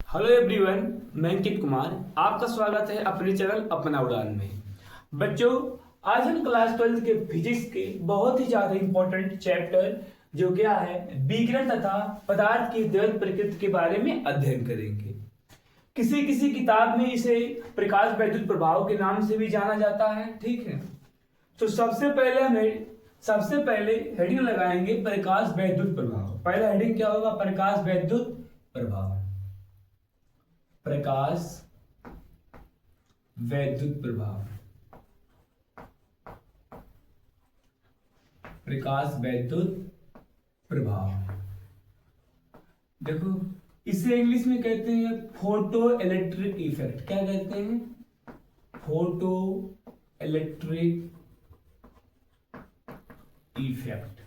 Hello everyone, मैं अंकित कुमार। आपका स्वागत है अपने चैनल अपना उड़ान में। बच्चों, आज हम क्लास 12 के फिजिक्स के बहुत ही ज्यादा इंपॉर्टेंट चैप्टर जो क्या है विकिरण तथा पदार्थ की द्वैत प्रकृति के बारे में अध्ययन करेंगे। किसी किसी किताब में इसे प्रकाश वैद्युत प्रभाव के नाम से भी जाना जाता है। ठीक है, तो सबसे पहले हेडिंग लगाएंगे प्रकाश वैद्युत प्रभाव। पहला हेडिंग क्या होगा? प्रकाश वैद्युत प्रभाव। प्रकाश वैद्युत प्रभाव। प्रकाश वैद्युत प्रभाव देखो, इसे इंग्लिश में कहते हैं फोटो इलेक्ट्रिक इफेक्ट। क्या कहते हैं? Photo electric effect.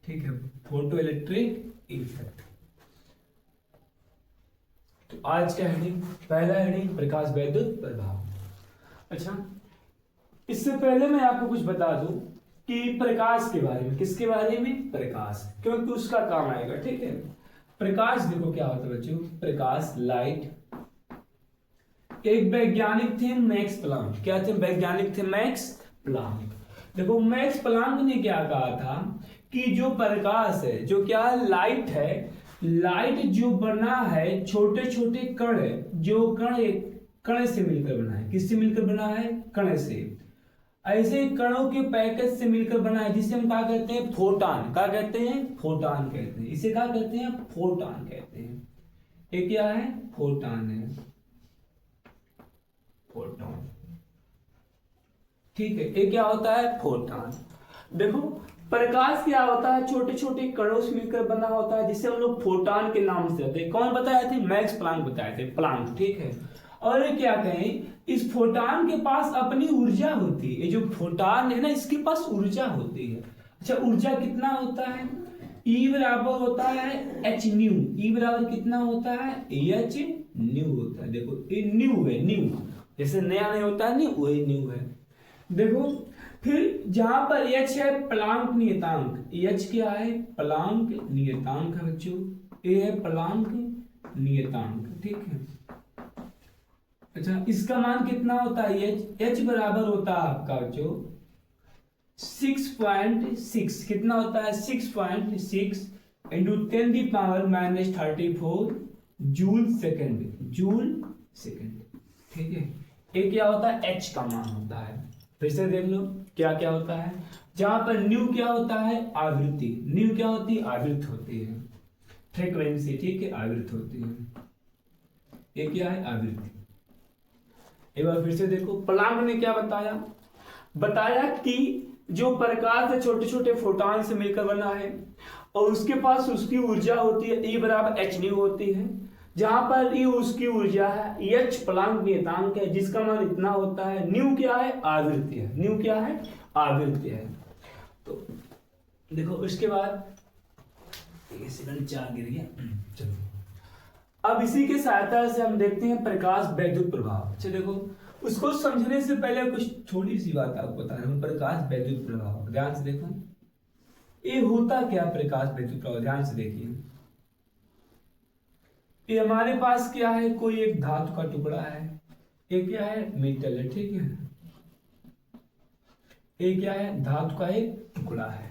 ठीक है, फोटो इलेक्ट्रिक इफेक्ट। तो आज का हेडिंग, पहला हेडिंग प्रकाश वैद्युत प्रभाव। अच्छा, इससे पहले मैं आपको कुछ बता दूं कि प्रकाश के बारे में। किसके बारे में? प्रकाश, क्योंकि उसका काम आएगा। ठीक है, प्रकाश देखो क्या होता है बच्चों। प्रकाश, लाइट। एक वैज्ञानिक थे मैक्स प्लांक। क्या थे? वैज्ञानिक थे मैक्स प्लांक। देखो, मैक्स प्लांक ने क्या कहा था कि जो प्रकाश है, जो क्या लाइट है, लाइट जो बना है छोटे छोटे कण है, जो कण से मिलकर बना है। किससे मिलकर बना है? कण से। ऐसे कणों के पैकेज से मिलकर बना है, जिसे हम क्या कहते हैं? फोटॉन। क्या कहते हैं? फोटॉन कहते हैं। इसे क्या कहते हैं? फोटॉन कहते हैं। ये क्या है? फोटॉन है। फोटॉन। ठीक है, ये क्या होता है? फोटॉन। देखो, प्रकाश क्या होता है? छोटे छोटे कणों से मिलकर बना होता है, जिसे हम लोग फोटॉन के नाम से कहते हैं। कौन बताए थे? मैक्स प्लांक बताए थे। प्लांक। ठीक है, और ये क्या कहें, इस फोटॉन के पास अपनी ऊर्जा होती है। ये जो फोटॉन है ना, इसके पास ऊर्जा होती है। अच्छा, ऊर्जा कितना होता है? E बराबर होता है एच न्यू। E बराबर कितना होता है? एच न्यू होता है। देखो, ये न्यू है। न्यू जैसे नया नहीं होता है, नहीं वही न्यू है। देखो, फिर जहां पर H है प्लांक नियतांक। H क्या है? प्लांक नियतांक है बच्चों। ये है प्लांक नियतांक। ठीक है, अच्छा, इसका मान कितना होता है? H बराबर होता है आपका बच्चों 6.6। कितना होता है? 6.6 into 10⁻⁻34 joule second. Joule second. ठीक है, ये क्या होता है? H का मान होता है। फिर से देख लो क्या क्या होता है। जहां पर न्यू क्या होता है? आवृत्ति। न्यू क्या होती है? आवृत्त होती है। फ्रीक्वेंसी। ठीक है, आवृत्त होती है। ये क्या है? आवृत्ति। एक बार फिर से देखो, प्लांक ने क्या बताया? बताया कि जो प्रकाश है छोटे छोटे फोटॉन से मिलकर बना है, और उसके पास उसकी ऊर्जा होती है E बराबर एच न्यू होती है। जहां पर E उसकी ऊर्जा है, H प्लांक नियतांक है, जिसका मान इतना होता है। न्यू क्या है? आवृत्ति है। न्यू क्या है? आवृत्ति है। तो देखो, उसके बाद सेकंड 4 गिर गया। चलो, अब इसी के सहायता से हम देखते हैं प्रकाश वैद्युत प्रभाव। अच्छा देखो, उसको समझने से पहले कुछ थोड़ी सी बात आपको बता रहा हूं। प्रकाश वैद्युत प्रभाव, ध्यान से देखो, ये होता क्या? प्रकाश वैद्युत प्रभाव ध्यान से देखिए। ये हमारे पास क्या है? कोई एक धातु का टुकड़ा है। ये क्या है? मेटल है। ठीक है, ये क्या है? धातु का एक टुकड़ा है।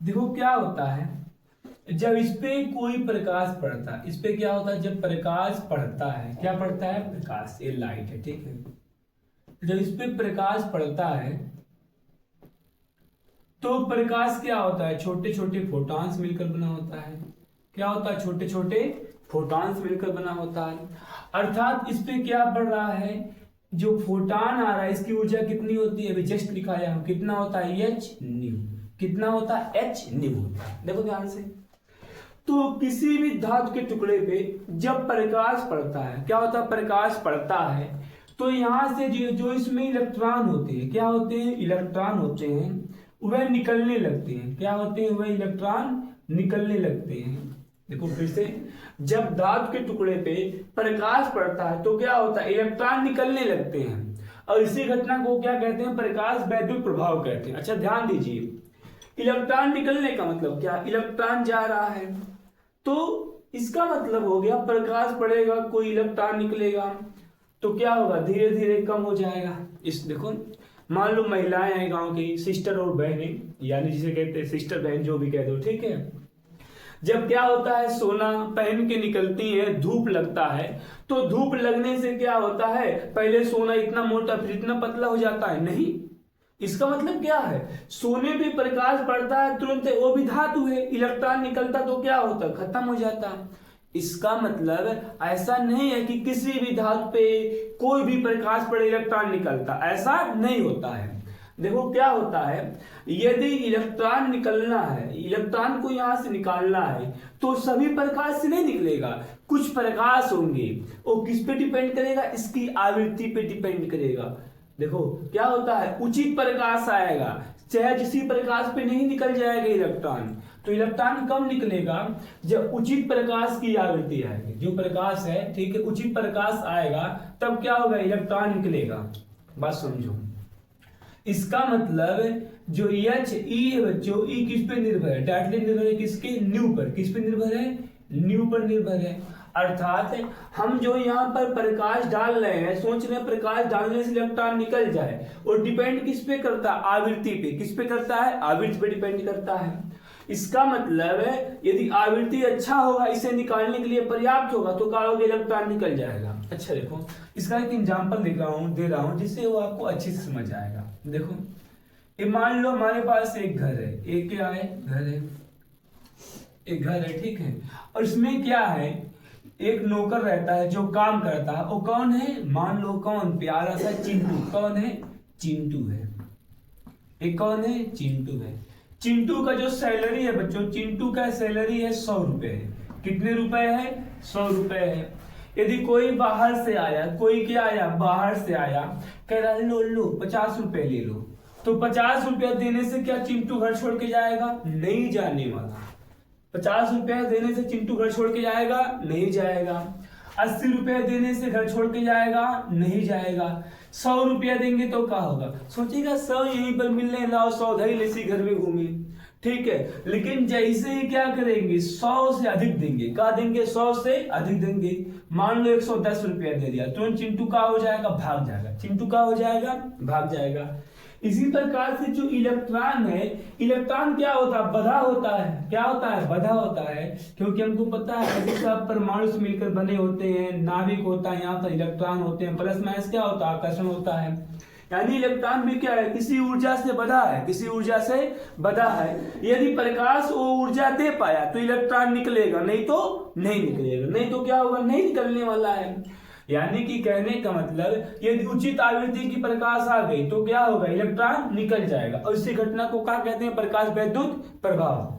देखो क्या होता है, जब इस पे कोई प्रकाश पड़ता है, इस पे क्या होता है? जब प्रकाश पड़ता है, क्या पड़ता है? प्रकाश। ये लाइट है। ठीक है, जब इस पे प्रकाश पड़ता है तो प्रकाश क्या होता है? छोटे छोटे फोटॉन्स मिलकर बना होता है। क्या होता है? छोटे छोटे फोटॉन्स मिलकर बना होता है। अर्थात इस पे क्या पड़ रहा है? जो फोटॉन आ रहा है, इसकी ऊर्जा कितनी होती है? अभी जस्ट दिखाया हम। कितना होता है? H new. कितना होता है? एच न्यू होता है। देखो ध्यान से, तो किसी भी धातु के टुकड़े पे जब प्रकाश पड़ता है, क्या होता है? प्रकाश पड़ता है तो यहां से जो इसमें इलेक्ट्रॉन होते हैं, क्या होते हैं? इलेक्ट्रॉन होते हैं, वह निकलने लगते हैं। क्या होते हैं? वह इलेक्ट्रॉन निकलने लगते हैं। देखो फिर से, जब धातु के टुकड़े पे प्रकाश पड़ता है तो क्या होता है? इलेक्ट्रॉन निकलने लगते हैं, और इसी घटना को क्या कहते हैं? प्रकाश वैद्युत प्रभाव कहते हैं। अच्छा ध्यान दीजिए, इलेक्ट्रॉन निकलने का मतलब क्या? इलेक्ट्रॉन जा रहा है, तो इसका मतलब हो गया प्रकाश पड़ेगा, कोई इलेक्ट्रॉन निकलेगा, तो क्या होगा, धीरे धीरे कम हो जाएगा। इस देखो, मान लो महिलाएं हैं गांव की, सिस्टर और बहनें, यानी जिसे कहते हैं सिस्टर बहन, जो भी कह दो, ठीक है। जब क्या होता है, सोना पहन के निकलती है, धूप लगता है, तो धूप लगने से क्या होता है, पहले सोना इतना मोटा फिर इतना पतला हो जाता है, नहीं। इसका मतलब क्या है, सोने पे प्रकाश पड़ता है तुरंत, वो भी धातु है, इलेक्ट्रॉन निकलता तो क्या होता, खत्म हो जाता। इसका मतलब ऐसा नहीं है कि किसी भी धातु पे कोई भी प्रकाश पड़े इलेक्ट्रॉन निकलता, ऐसा नहीं होता है। देखो क्या होता है, यदि इलेक्ट्रॉन निकलना है, इलेक्ट्रॉन को यहां से निकालना है, तो सभी प्रकाश से नहीं निकलेगा, कुछ प्रकाश होंगे। वो किस पे डिपेंड करेगा, इसकी आवृत्ति पे डिपेंड करेगा। देखो क्या होता है, उचित प्रकाश आएगा, चाहे किसी प्रकाश पे नहीं निकल जाएगा इलेक्ट्रॉन, तो इलेक्ट्रॉन कम निकलेगा जब उचित प्रकाश की आवृत्ति आएगी। जो प्रकाश है, ठीक है, उचित प्रकाश आएगा तब क्या होगा, इलेक्ट्रॉन निकलेगा। बात समझो। इसका मतलब जो एच ई है बच्चों, ई किस पे निर्भर है, डायरेक्टली निर्भर है किसके, न्यू पर। किस पे निर्भर है, न्यू पर निर्भर है। अर्थात हम जो यहाँ पर प्रकाश डाल रहे हैं, सोच रहे हैं प्रकाश डालने से इलेक्ट्रॉन निकल जाए, और डिपेंड किस पे करता है, आवृत्ति पे। किस पे करता है, आवृत्ति पे डिपेंड करता है। इसका मतलब है यदि आवृत्ति अच्छा होगा, इसे निकालने के लिए पर्याप्त होगा, तो क्या होगा, इलेक्ट्रॉन निकल जाएगा। अच्छा देखो, इसका एक एग्जांपल दे रहा हूं जिससे वो आपको अच्छे से समझ आएगा। देखो, ये मान लो हमारे पास एक घर है, एक क्या है, घर है, एक घर है, ठीक है, और इसमें क्या है, एक नौकर रहता है जो काम करता है। वो कौन है, मान लो कौन, प्यारा सा चिंटू। कौन है, चिंटू है। एक कौन है, चिंटू है। चिंटू का जो सैलरी है बच्चों, चिंटू का सैलरी है 100 रुपए है। कितने रुपए है, 100 रुपए है। यदि कोई बाहर से आया, कोई क्या आया, बाहर से आया, कह रहा लो लो 50 रुपए ले लो, तो 50 रुपया देने से क्या चिंटू घर छोड़ के जाएगा, नहीं जाने वाला। 50 रुपया देने से चिंटू घर छोड़ के जाएगा, नहीं जाएगा। 80 रुपया देने से घर छोड़ के जाएगा, नहीं जाएगा। 100 रुपया देंगे तो क्या होगा, सोचेगा 100 यहीं पर मिलने, लाओ 100 धई लेसी घर में घूमे, ठीक है। लेकिन जैसे ही क्या करेंगे, 100 से अधिक देंगे, क्या देंगे, 100 से अधिक देंगे। मान लो 110 रुपया दे दिया, तुरंत चिंटू का हो जाएगा, भाग जाएगा। चिंटू का हो जाएगा, भाग जाएगा। इसी प्रकार से जो इलेक्ट्रॉन है, इलेक्ट्रॉन क्या होता है, बधा होता है। क्या होता है, बधा होता है, क्योंकि हमको पता है ऐसे सब परमाणु से मिलकर बने होते हैं, नाभिक होता है, यहाँ पर इलेक्ट्रॉन होते हैं, प्लस माइनस क्या होता है, आकर्षण होता है। यानी इलेक्ट्रॉन भी क्या है, किसी ऊर्जा से बधा है, किसी ऊर्जा से बधा है। यदि प्रकाश वो ऊर्जा दे पाया तो इलेक्ट्रॉन निकलेगा, नहीं तो नहीं निकलेगा। नहीं तो क्या होगा, नहीं निकलने वाला है। यानी कि कहने का मतलब, यदि उचित आवृत्ति की प्रकाश आ गई तो क्या होगा, इलेक्ट्रॉन निकल जाएगा। और इसी घटना को क्या कहते हैं, प्रकाश वैद्युत प्रभाव।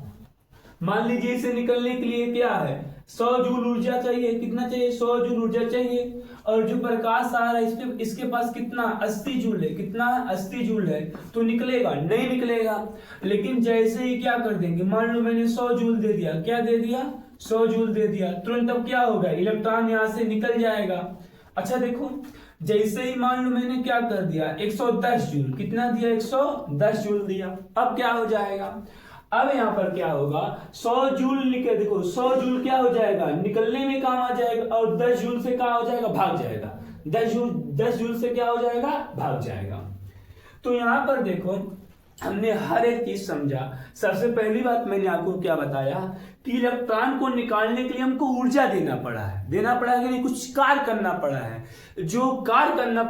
मान लीजिए इसे निकलने के लिए क्या है, 100 जूल ऊर्जा चाहिए। कितना चाहिए, 100 जूल ऊर्जा चाहिए। और जो प्रकाश आ रहा है इसके पास कितना, 80 जूल है। कितना, 80 जूल है, तो निकलेगा, नहीं निकलेगा। लेकिन जैसे ही क्या कर देंगे, मान लो मैंने 100 जूल दे दिया, क्या दे दिया, 100 जूल दे दिया, तुरंत अब क्या होगा, इलेक्ट्रॉन यहां से निकल जाएगा। अच्छा देखो, जैसे ही मान लो मैंने क्या कर दिया, 110 जूल, कितना दिया, 110 जूल दिया, अब क्या हो जाएगा, अब यहां पर क्या होगा, 100 जूल निकल, देखो 100 जूल क्या हो जाएगा, निकलने में काम आ जाएगा, और 10 जूल से क्या हो जाएगा, भाग जाएगा। 10 जूल से क्या हो जाएगा, भाग जाएगा। तो यहां पर देखो, हमने हर एक चीज समझा। सबसे पहली बात मैंने आपको क्या बताया कि इलेक्ट्रॉन को निकालने के लिए हमको ऊर्जा देना पड़ा है कि नहीं, कुछ कार्य करना पड़ा है। जो कार्य करना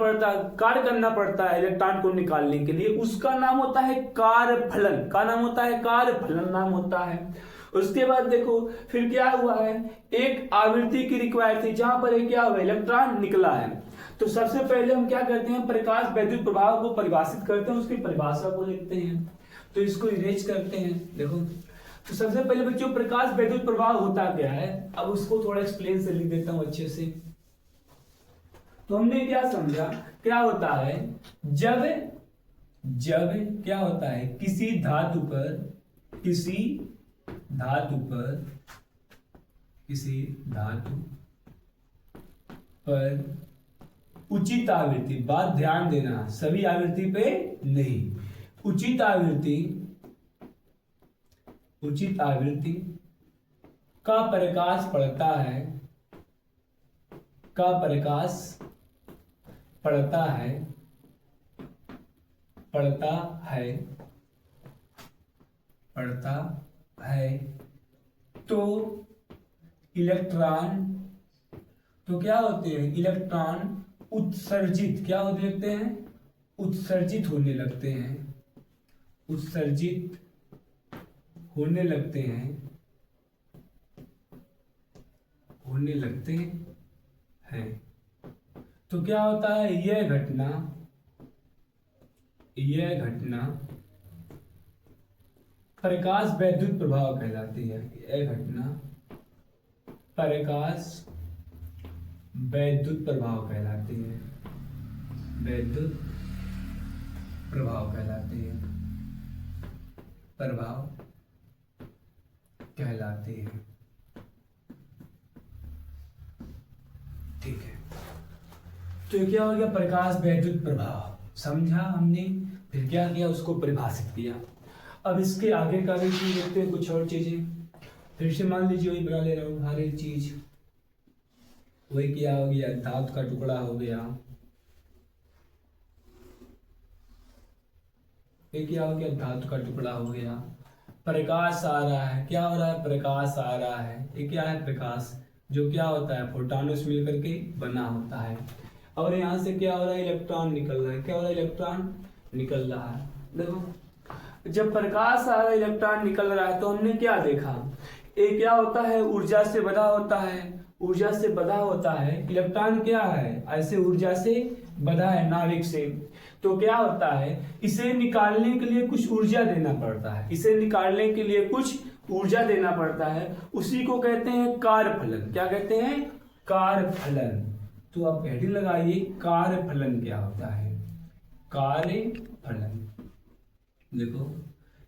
पड़ता है इलेक्ट्रॉन को निकालने के लिए, उसका नाम होता है कार्यफलन। का नाम होता है, कार्यफलन नाम होता है। उसके बाद देखो फिर क्या हुआ है, एक आवृत्ति की रिक्वायर्ड थी, जहां पर क्या हुआ, इलेक्ट्रॉन निकला है। तो सबसे पहले हम क्या करते हैं, प्रकाश वैद्युत प्रभाव को परिभाषित करते हैं, उसकी परिभाषा को लिखते हैं। तो इसको इरेज करते हैं। देखो, तो सबसे पहले बच्चों प्रकाश वैद्युत प्रभाव होता क्या है, अब उसको थोड़ा एक्सप्लेन से लिख देता हूं अच्छे से। तो हमने क्या समझा, क्या होता है, जब क्या होता है, किसी धातु पर उचित आवृत्ति, बात ध्यान देना, सभी आवृत्ति पे नहीं, उचित आवृत्ति का प्रकाश पड़ता है, का प्रकाश पड़ता है, पड़ता है, पड़ता है, तो इलेक्ट्रॉन, तो क्या होते हैं इलेक्ट्रॉन उत्सर्जित, क्या होने लगते हैं, उत्सर्जित होने लगते हैं, उत्सर्जित होने लगते हैं, होने लगते हैं। तो क्या होता है, यह घटना, यह घटना प्रकाश वैद्युत प्रभाव कहलाती है। यह घटना प्रकाश वैद्युत प्रभाव कहलाती है, वैद्युत प्रभाव कहलाती है, प्रभाव कहलाती है। ठीक है, तो क्या हो गया, प्रकाश वैद्युत प्रभाव समझा हमने। फिर क्या किया, उसको परिभाषित किया। अब इसके आगे का भी चीज देखते हैं, कुछ और चीजें। फिर से मान लीजिए वही बना ले रहा हूँ, हर एक चीज वही क्या हो गया, धातु का टुकड़ा हो गया, ये क्या हो गया, धातु का टुकड़ा हो गया। प्रकाश आ रहा है, क्या हो रहा है, प्रकाश आ रहा है। ये क्या है, प्रकाश, जो क्या होता है फोटॉनों से मिलकर के बना होता है। और यहाँ से क्या हो रहा है, इलेक्ट्रॉन निकल रहा है, क्या हो रहा है, इलेक्ट्रॉन निकल रहा है। देखो जब प्रकाश आ रहा है, इलेक्ट्रॉन निकल रहा है, तो हमने क्या देखा, ये क्या होता है, ऊर्जा से बधा होता है, ऊर्जा से बधा होता है। इलेक्ट्रॉन क्या है, ऐसे ऊर्जा से बधा है नाभिक से। तो क्या होता है, इसे निकालने के लिए कुछ ऊर्जा देना पड़ता है, इसे निकालने के लिए कुछ ऊर्जा देना पड़ता है, उसी को कहते हैं कार्यफलन। क्या कहते हैं, कार्यफलन। तो आप हेडिंग लगाइए, कार्यफलन क्या होता है, कार्यफलन। देखो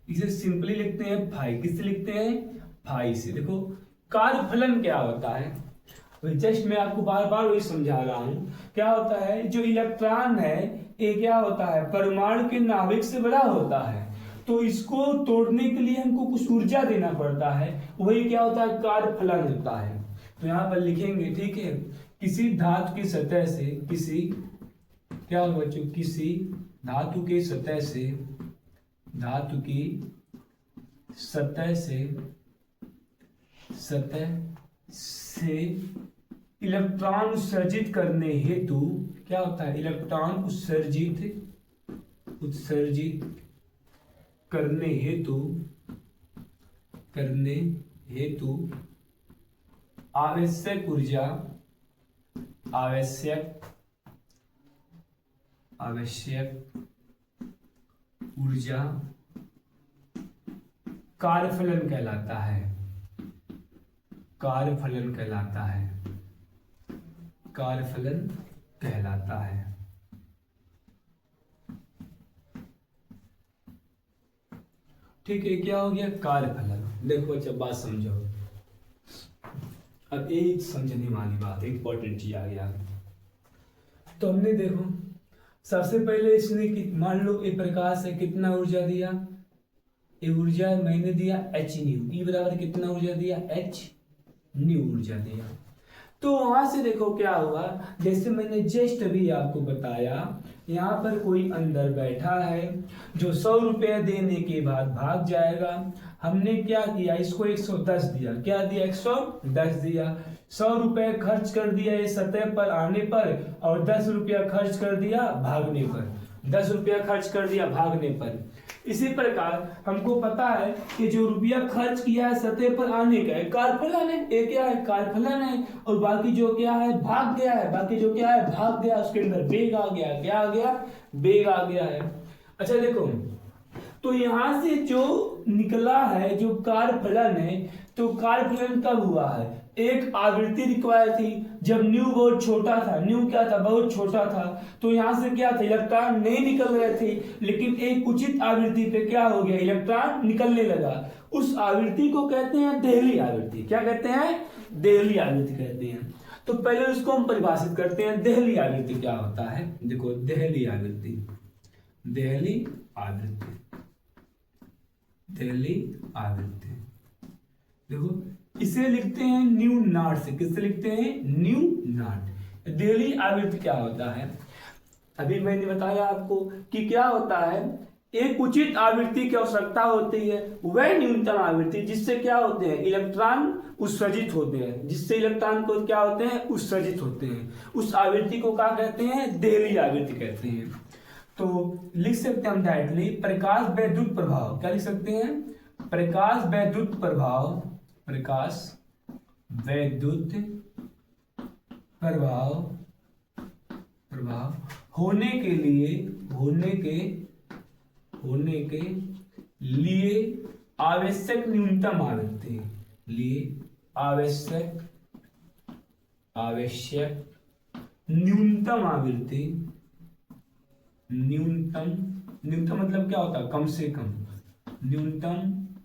इसे सिंपली लिखते हैं फाई, किससे लिखते हैं, फाई से। देखो कार्यफलन क्या होता है, जस्ट मैं आपको बार बार वही समझा रहा हूं। क्या होता है, जो इलेक्ट्रॉन है ये क्या होता है, परमाणु के नाभिक से बड़ा होता है, तो इसको तोड़ने के लिए हमको कुछ ऊर्जा देना पड़ता है, वही क्या होता है, कार्यफलन होता है। तो यहाँ पर लिखेंगे, ठीक है, किसी धातु की सतह से, किसी क्या होगा बच्चों, किसी धातु की सतह से, धातु की सतह से, सतह से इलेक्ट्रॉन उत्सर्जित करने हेतु, क्या होता है, इलेक्ट्रॉन उत्सर्जित, उत्सर्जित करने हेतु, करने हेतु आवश्यक ऊर्जा, आवश्यक, आवश्यक ऊर्जा कार्यफलन कहलाता है, कार्यफलन कहलाता है, कार्यफलन कहलाता है। ठीक है, क्या हो गया, कार्यफलन। देखो अच्छा बात समझो, अब एक समझने वाली बात, इंपॉर्टेंट चीज आ गया। तो हमने देखो सबसे पहले इसने मान लो ये प्रकाश है, कितना ऊर्जा दिया, ये ऊर्जा मैंने दिया h न्यू, ई बराबर कितना ऊर्जा दिया, h न्यू ऊर्जा दिया। तो वहां से देखो क्या हुआ, जैसे मैंने जस्ट अभी आपको बताया, यहाँ पर कोई अंदर बैठा है जो 100 रुपया देने के बाद भाग जाएगा। हमने क्या किया, इसको 110 दिया, क्या दिया, 110 दिया। 100 रुपये खर्च कर दिया ये सतह पर आने पर, और 10 रुपया खर्च कर दिया भागने पर, 10 रुपया खर्च कर दिया भागने पर। इसी प्रकार हमको पता है कि जो रुपया खर्च किया है सतह पर आने का कार्यफलन है, ये क्या है, कार्यफलन है। और बाकी जो क्या है, भाग गया है, बाकी जो क्या है, भाग गया, उसके अंदर वेग आ गया, क्या आ गया, वेग आ गया है। अच्छा देखो, तो यहां से जो निकला है जो कार्यफलन है, तो कार्यफलन कब हुआ है, एक आवृत्ति रिक्वायर थी, जब न्यू बहुत छोटा था, न्यू क्या था, बहुत छोटा था, तो यहां से क्या था, इलेक्ट्रॉन नहीं निकल रहे थे, लेकिन एक उचित आवृत्ति पे क्या हो गया, इलेक्ट्रॉन निकलने लगा। उस आवृत्ति को कहते हैं देहली आवृत्ति। क्या कहते हैं, देहली आवृत्ति कहते हैं। तो पहले उसको हम परिभाषित करते हैं, देहली आवृत्ति क्या होता है। देखो देहली आवृत्ति, देहली आवृत्ति, देहली आवृत्ति। देखो इसे लिखते हैं न्यू नॉट से। किससे लिखते हैं? New not. देहली आवृत्ति क्या होता है? अभी मैंने बताया आपको कि क्या होता है, एक उचित आवृत्ति की आवश्यकता होती है, वह न्यूनतम आवृत्ति जिससे क्या होते हैं, इलेक्ट्रॉन उत्सर्जित होते हैं, जिससे इलेक्ट्रॉन को क्या होते हैं, उत्सर्जित होते हैं, उस आवृत्ति को क्या कहते हैं? देहली आवृत्ति कहते हैं। तो लिख सकते हैं हम डायरेक्टली प्रकाश वैद्युत प्रभाव। क्या लिख सकते हैं? प्रकाश वैद्युत प्रभाव, प्रकाश वैद्युत प्रभाव होने के लिए आवश्यक न्यूनतम आवृत्ति, आवश्यक न्यूनतम आवृत्ति, न्यूनतम मतलब क्या होता है? कम से कम। न्यूनतम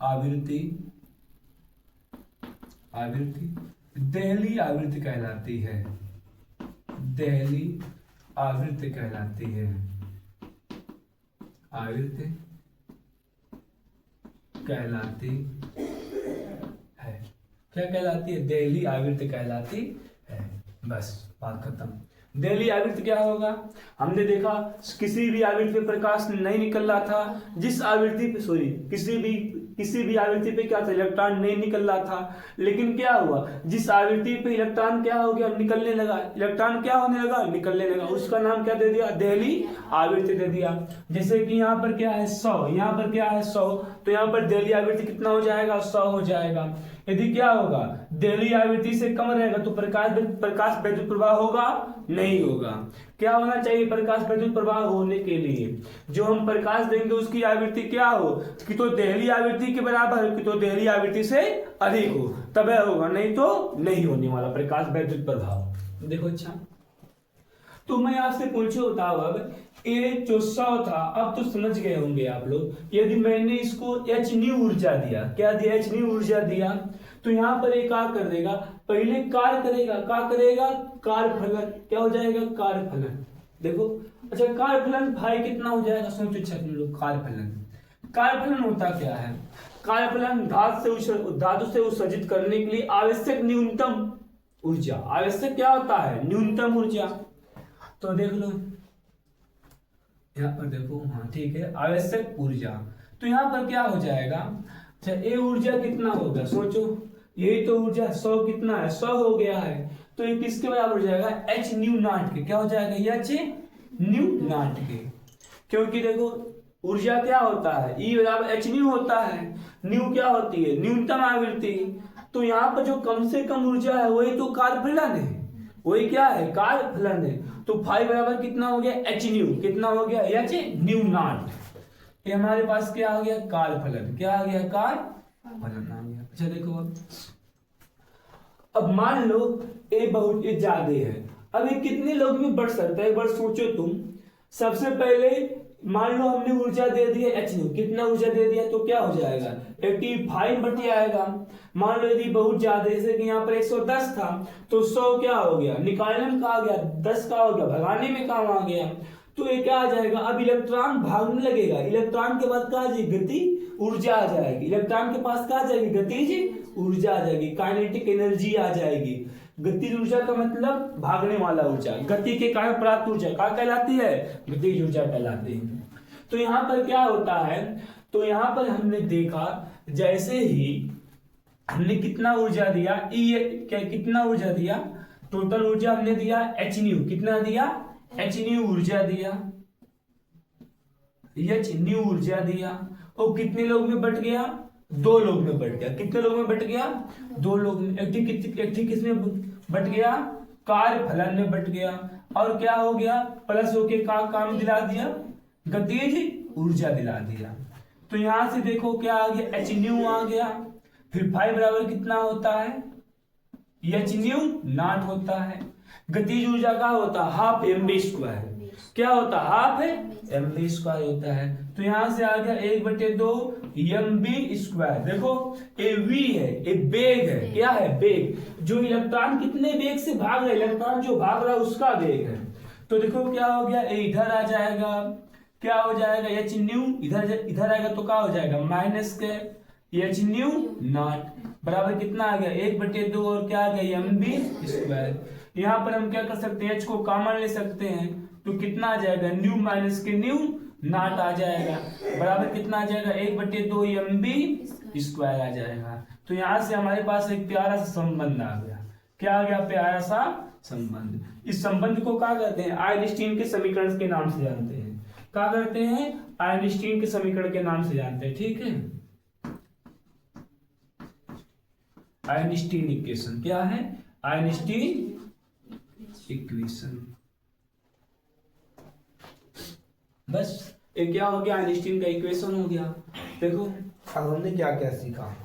आवृत्ति देहली आवृत्ति कहलाती है। देहली आवृत्ति कहलाती है। आवृत्ति कहलाती है। क्या कहलाती है? देहली आवृत्ति कहलाती है। बस बात खत्म। देहली आवृत्ति क्या होगा? हमने देखा किसी भी आवृत्ति पे प्रकाश नहीं निकल रहा था, जिस आवृत्ति पे किसी भी आवृत्ति पे क्या था? इलेक्ट्रॉन नहीं निकल रहा था। लेकिन क्या हुआ? जिस आवृत्ति पे इलेक्ट्रॉन क्या हो गया? निकलने लगा। इलेक्ट्रॉन क्या होने लगा? निकलने लगा। उसका नाम क्या दे दिया? देहली आवृत्ति दे दिया। जैसे कि यहाँ पर क्या है? 100, यहाँ पर क्या है? 100, तो यहाँ पर देहली आवृत्ति कितना हो जाएगा? 100 हो जाएगा। यदि क्या होगा? देहली आवृत्ति से कम रहेगा तो प्रकाश वैद्युत प्रवाह होगा? नहीं होगा। क्या होना चाहिए प्रकाश वैद्युत प्रवाह होने के लिए? जो हम प्रकाश देंगे उसकी आवृत्ति क्या हो? कि तो देहली आवृत्ति के बराबर हो, कि तो देहली आवृत्ति से अधिक हो, तब होगा, नहीं तो नहीं होने वाला प्रकाश वैद्युत प्रभाव। देखो अच्छा, तो मैं आपसे पूछे बताओ, अब ये जो 100 था, अब तो समझ गए होंगे आप लोग। यदि मैंने इसको h न्यू ऊर्जा दिया, क्या दिया? h न्यू ऊर्जा दिया, तो यहाँ पर एक क्या कर देगा? पहले कार्य करेगा। क्या करेगा? कार्य फलन। क्या हो जाएगा? कार्य फलन। देखो अच्छा, कार्य फलन भाई कितना हो जाएगा? सोचो अच्छा तुम लोग। कार्य फलन होता क्या है? कार्य फलन धातु से उत्सर्जित करने के लिए आवश्यक न्यूनतम ऊर्जा। आवश्यक क्या होता है? न्यूनतम ऊर्जा। तो देख लो यहाँ पर, देखो हाँ ठीक है, आवश्यक ऊर्जा। तो यहाँ पर क्या हो जाएगा? अच्छा, ये ऊर्जा कितना होगा? सोचो, यही तो ऊर्जा 100 कितना है? 100 हो गया है। तो ये किसके बराबर हो जाएगा? h न्यू नॉट के। क्या हो जाएगा? h न्यू नॉट के। क्योंकि देखो ऊर्जा क्या होता है? E बराबर h न्यू होता है। न्यू क्या होती है? न्यूनतम आवृत्ति। तो यहाँ पर जो कम से कम ऊर्जा है वही तो कार्य फलन है। वही क्या है? कार्य फलन है। तो फाइव बराबर कितना हो गया? h new. कितना हो गया? h new not. ये हमारे पास क्या आ गया? कार्य फलन। क्या आ गया? कार्य फलन आ गया। अच्छा देखो, अब मान लो ये बहुत ज्यादा है। अब ये कितने लोग में बढ़ सकता है? एक बार सोचो तुम। सबसे पहले मान लो हमने ऊर्जा दे दी है h न्यू। कितना ऊर्जा दे दिया? तो क्या हो जाएगा? 85 बटी आएगा। मान लो यदि बहुत ज्यादा, जैसे कि यहाँ पर 110 था, तो 100 क्या हो गया? निकालने में कहा गया, 10 का हो गया, भगाने में काम आ गया। तो ये क्या आ जाएगा? अब इलेक्ट्रॉन भागने लगेगा। इलेक्ट्रॉन के बाद क्या आ जाएगी? गति ऊर्जा आ जाएगी। इलेक्ट्रॉन के पास क्या आ जाएगी? गतिज ऊर्जा आ जाएगी, काइनेटिक एनर्जी आ जाएगी। गतिज ऊर्जा का मतलब भागने वाला ऊर्जा। गति के कारण प्राप्त ऊर्जा क्या कहलाती है? गतिज ऊर्जा कहलाती है। तो यहाँ पर क्या होता है? तो यहाँ पर हमने देखा, जैसे ही हमने कितना ऊर्जा दिया? कितना ऊर्जा दिया? टोटल ऊर्जा हमने दिया h न्यू। कितना दिया? h न्यू ऊर्जा दिया। h न्यू ऊर्जा दिया। और कितने लोग में बट गया? 2 लोग में बट गया। कितने लोग में बट गया? 2 लोग में। एक ठीक किसमें बट गया? कार्य फलन में बट गया। और क्या हो गया? प्लस होके काम दिला दिया, गतिज ऊर्जा दिला दिया। तो यहां से देखो क्या आ गया? h न्यू आ गया। फिर 5 बराबर कितना होता है? h न्यू नॉट होता है। गतिज ऊर्जा का होता है हाफ mv²। क्या होता है? हाफ mv² होता है। तो यहां से आ गया 1/2 mv²। देखो ये v है, ये वेग है। क्या है? वेग। जो इलेक्ट्रॉन कितने वेग से भाग रहा है, इलेक्ट्रॉन जो भाग रहा है उसका वेग है। तो देखो क्या हो गया? इधर आ जाएगा, क्या हो जाएगा? h न्यू इधर आएगा तो क्या हो जाएगा? माइनस के एच न्यू नॉट बराबर कितना आ गया 1/2 और क्या आ गया mv²। यहाँ पर हम क्या कर सकते हैं, एच को कॉमन ले सकते हैं तो कितना आ जाएगा न्यू माइनस के न्यू नॉट आ जाएगा बराबर कितना आ जाएगा 1/2 mv² आ जाएगा। तो यहाँ से हमारे पास एक प्यारा सा संबंध आ गया। क्या आ गया, प्यारा सा संबंध। इस संबंध को क्या कहते हैं, आइंस्टीन के समीकरण के नाम से जानते हैं। क्या करते हैं, आइंस्टीन के समीकरण के नाम से जानते हैं। ठीक है, आइंस्टीन इक्वेशन क्या है, आइंस्टीन इक्वेशन। बस ये क्या हो गया, आइंस्टीन का इक्वेशन हो गया। देखो अब हमने क्या क्या सीखा।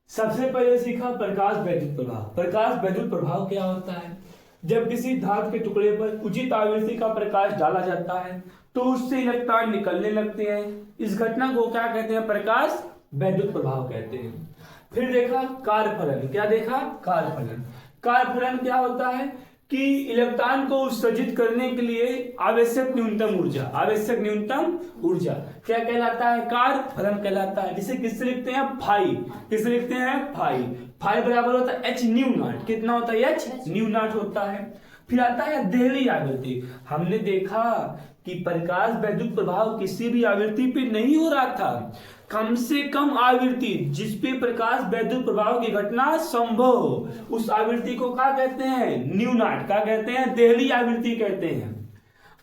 सबसे पहले सीखा प्रकाश वैद्युत प्रभाव। प्रकाश वैद्युत प्रभाव क्या होता है, जब किसी धातु के टुकड़े पर उचित आवृत्ति का प्रकाश डाला जाता है तो उससे इलेक्ट्रॉन निकलने लगते हैं। इस घटना को क्या कहते हैं, प्रकाश वैद्युत प्रभाव कहते हैं। फिर देखा कार्यफलन। क्या देखा, कार्यफलन। कार्यफलन क्या होता है कि इलेक्ट्रॉन को उत्सर्जित करने के लिए आवश्यक न्यूनतम ऊर्जा, आवश्यक न्यूनतम ऊर्जा क्या कहलाता है, कार्यफलन कहलाता है। जिसे किससे लिखते हैं, फाई। किससे लिखते हैं, फाई। फाई बराबर होता है एच न्यू नॉट। कितना होता है, एच न्यू नॉट होता है। फिर आता है देहली आवृत्ति। हमने देखा कि प्रकाश वैद्युत प्रभाव किसी भी आवृत्ति पे नहीं हो रहा था, कम से कम आवृत्ति जिस पे प्रकाश वैद्युत प्रभाव की घटना संभव हो उस आवृत्ति को क्या कहते हैं, न्यू नॉट। क्या कहते हैं, देहली आवृत्ति कहते हैं।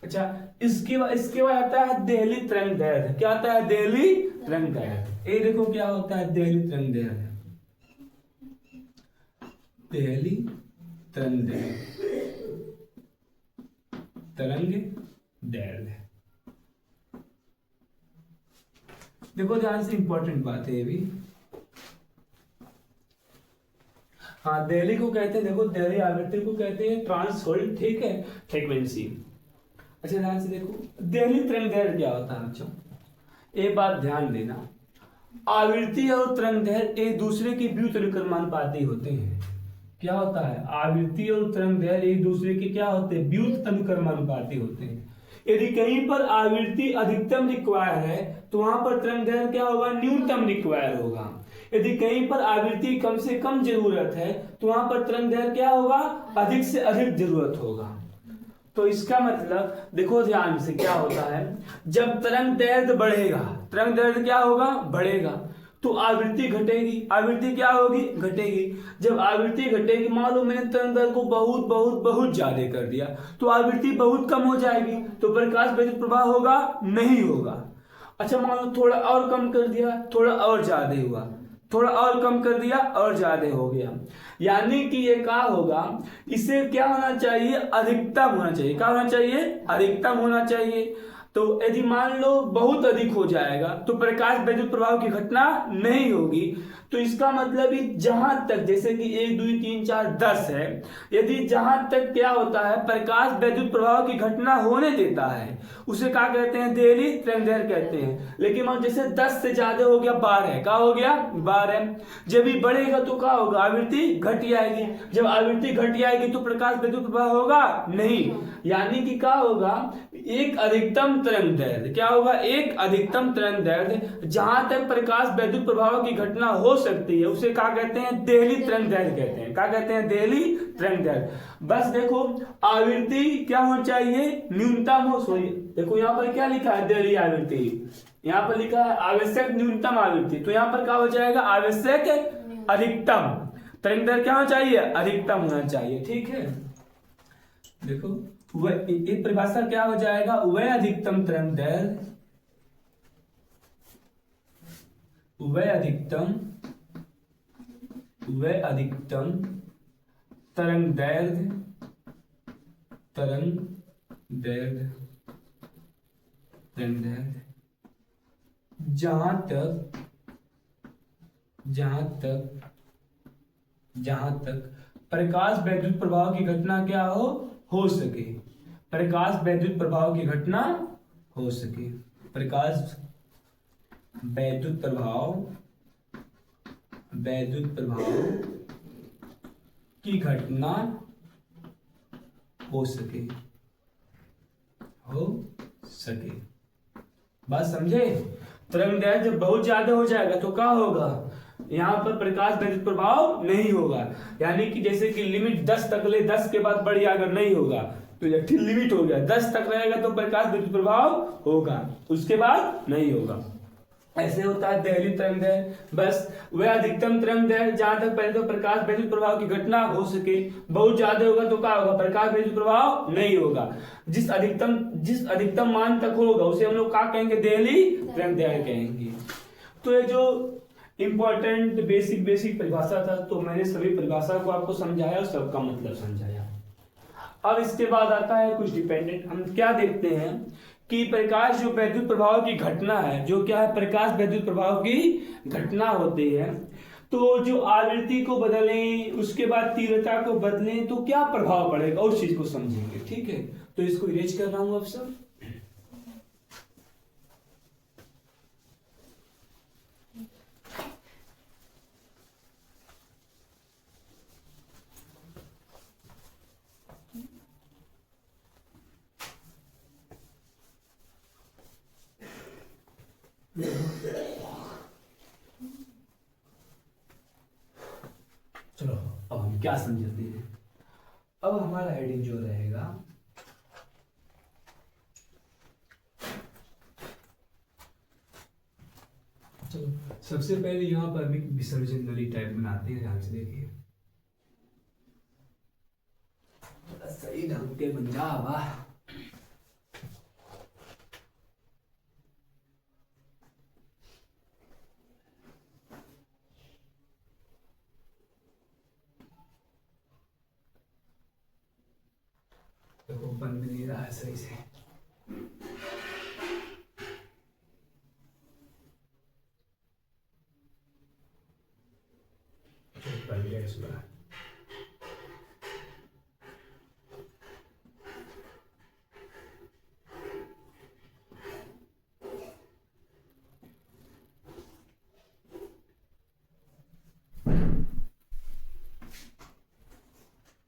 अच्छा, इसके बाद आता है देहली तरंगदैर्घ्य। क्या आता है, देहली तरंगदैर्घ्य। ये देखो क्या होता है, देहली तरंगदैर्घ्य। देहली तरंगदैर्घ्य, तरंगदैर्घ्य। देखो ध्यान से, इंपॉर्टेंट बात है ये भी। हाँ, देहली को कहते हैं, देखो देहली आवृत्ति को कहते हैं ट्रांसहोल्ड, ठीक है, फ्रीक्वेंसी। अच्छा ध्यान से देखो, देहली तरंगदैर्घ्य क्या होता है बच्चों, एक बात ध्यान देना, आवृत्ति और तरंगदैर्घ्य एक दूसरे के व्युत अनुक्रमानुपाती होते हैं। क्या होता है, आवृत्ति और तरंगदैर्घ्य एक दूसरे के क्या होते हैं, व्युत अनुक्रमानुपाती होते हैं। यदि कहीं पर आवृत्ति अधिकतम रिक्वायर है तो वहां पर तरंगदैर्घ्य क्या होगा, न्यूनतम रिक्वायर होगा। यदि कहीं पर आवृत्ति कम से कम जरूरत है तो वहां पर तरंगदैर्घ्य क्या होगा, अधिक से अधिक जरूरत होगा। तो इसका मतलब देखो ध्यान से, क्या होता है, जब तरंगदैर्घ्य बढ़ेगा, तरंगदैर्घ्य क्या होगा, बढ़ेगा, तो आवृत्ति घटेगी। आवृत्ति क्या होगी, घटेगी। जब आवृत्ति घटेगी, मान लो मैंने तरंगदैर्घ्य को बहुत बहुत बहुत ज्यादा कर दिया तो आवृत्ति बहुत कम हो जाएगी, तो प्रकाश वैद्युत प्रभाव होगा, नहीं होगा। अच्छा, मान लो थोड़ा और कम कर दिया, थोड़ा और ज्यादा हुआ, थोड़ा और कम कर दिया और ज्यादा हो गया। यानी कि ये क्या होगा, इसे क्या होना चाहिए, अधिकतम होना चाहिए। क्या होना चाहिए, अधिकतम होना चाहिए। तो यदि मान लो बहुत अधिक हो जाएगा तो प्रकाश वैद्युत प्रभाव की घटना नहीं होगी। तो इसका मतलब ही जहां तक, जैसे कि 1 2 3 4 10 है, यदि जहां तक क्या होता है, प्रकाश वैद्युत प्रभाव की घटना होने देता है उसे क्या कहते हैं, देहली तरंगदैर्घ्य कहते हैं। लेकिन मान जैसे 10 से ज्यादा हो गया, 12, क्या हो गया, 12, जब भी बढ़ेगा तो क्या होगा, आवृत्ति घट जाएगी। जब आवृत्ति घट जाएगी तो प्रकाश वैद्युत प्रभाव होगा नहीं। यानी कि क्या होगा, एक अधिकतम तरंगदैर्घ्य, क्या होगा, एक अधिकतम तरंगदैर्घ्य जहां तक प्रकाश वैद्युत प्रभाव की घटना हो सकती है उसे क्या कहते हैं, देहली तरंगदैर्घ्य कहते हैं। क्या कहते हैं, देहली तरंगदैर्घ्य। बस देखो, आवृत्ति क्या होनी चाहिए, न्यूनतम हो। सॉरी, देखो यहाँ पर क्या लिखा है, देहली आवृत्ति, यहाँ पर लिखा है आवश्यक न्यूनतम आवृत्ति, तो यहाँ पर क्या हो जाएगा, आवश्यक अधिकतम तरंगदैर्घ्य क्या होना चाहिए, अधिकतम होना चाहिए। ठीक है, देखो वह एक परिभाषा क्या हो जाएगा, वह अधिकतम तरंगदैर्घ्य, वह अधिकतम तरंगदैर्घ्य, तरंगदैर्घ्य जहां तक प्रकाश वैद्युत प्रभाव की घटना क्या हो सके, प्रकाश वैद्युत प्रभाव की घटना हो सके, प्रकाश वैद्युत प्रभाव की घटना हो सके, बात समझे। तरंग दैर्घ्य जब बहुत ज्यादा हो जाएगा तो क्या होगा, यहाँ पर प्रकाश विद्युत प्रभाव नहीं होगा। यानी कि जैसे कि लिमिट 10 तक ले, 10 के बाद बढ़िया अगर नहीं होगा तो इलेक्ट्रिक लिमिट हो गया, 10 तक रहेगा तो प्रकाश विद्युत प्रभाव होगा, उसके बाद नहीं होगा। ऐसे होता है दहली तरंग दैर्घ्य। बस वह अधिकतम तरंग दैर्घ्य जहां तक पहले तो प्रकाश विद्युत प्रभाव की घटना हो सके, बहुत ज्यादा होगा तो क्या होगा, प्रकाश विद्युत प्रभाव नहीं होगा। जिस अधिकतम मान तक होगा उसे हम लोग क्या कहेंगे, दहली तरंग दैर्घ्य कहेंगे। तो ये जो इंपॉर्टेंट बेसिक परिभाषा था, तो मैंने सभी परिभाषा को आपको समझाया और सबका मतलब समझाया। अब इसके बाद आता है कुछ डिपेंडेंट। हम क्या देखते हैं कि प्रकाश जो विद्युत प्रभाव की घटना है, जो क्या है, प्रकाश विद्युत प्रभाव की घटना होती है, तो जो आवृत्ति को बदलें, उसके बाद तीव्रता को बदलें तो क्या प्रभाव पड़ेगा उस चीज को समझेंगे। ठीक है, तो इसको इरेज कर रहा हूं अब सब। चलो अब हम क्या समझते हैं। अब हमारा हेडिंग जो रहेगा, चलो सबसे पहले यहां पर भी विसर्जन नली टाइप बनाते हैं, ध्यान से देखिए, सही ढंग के बन जा। वाह, देखो बन भी नहीं रहा है सही से।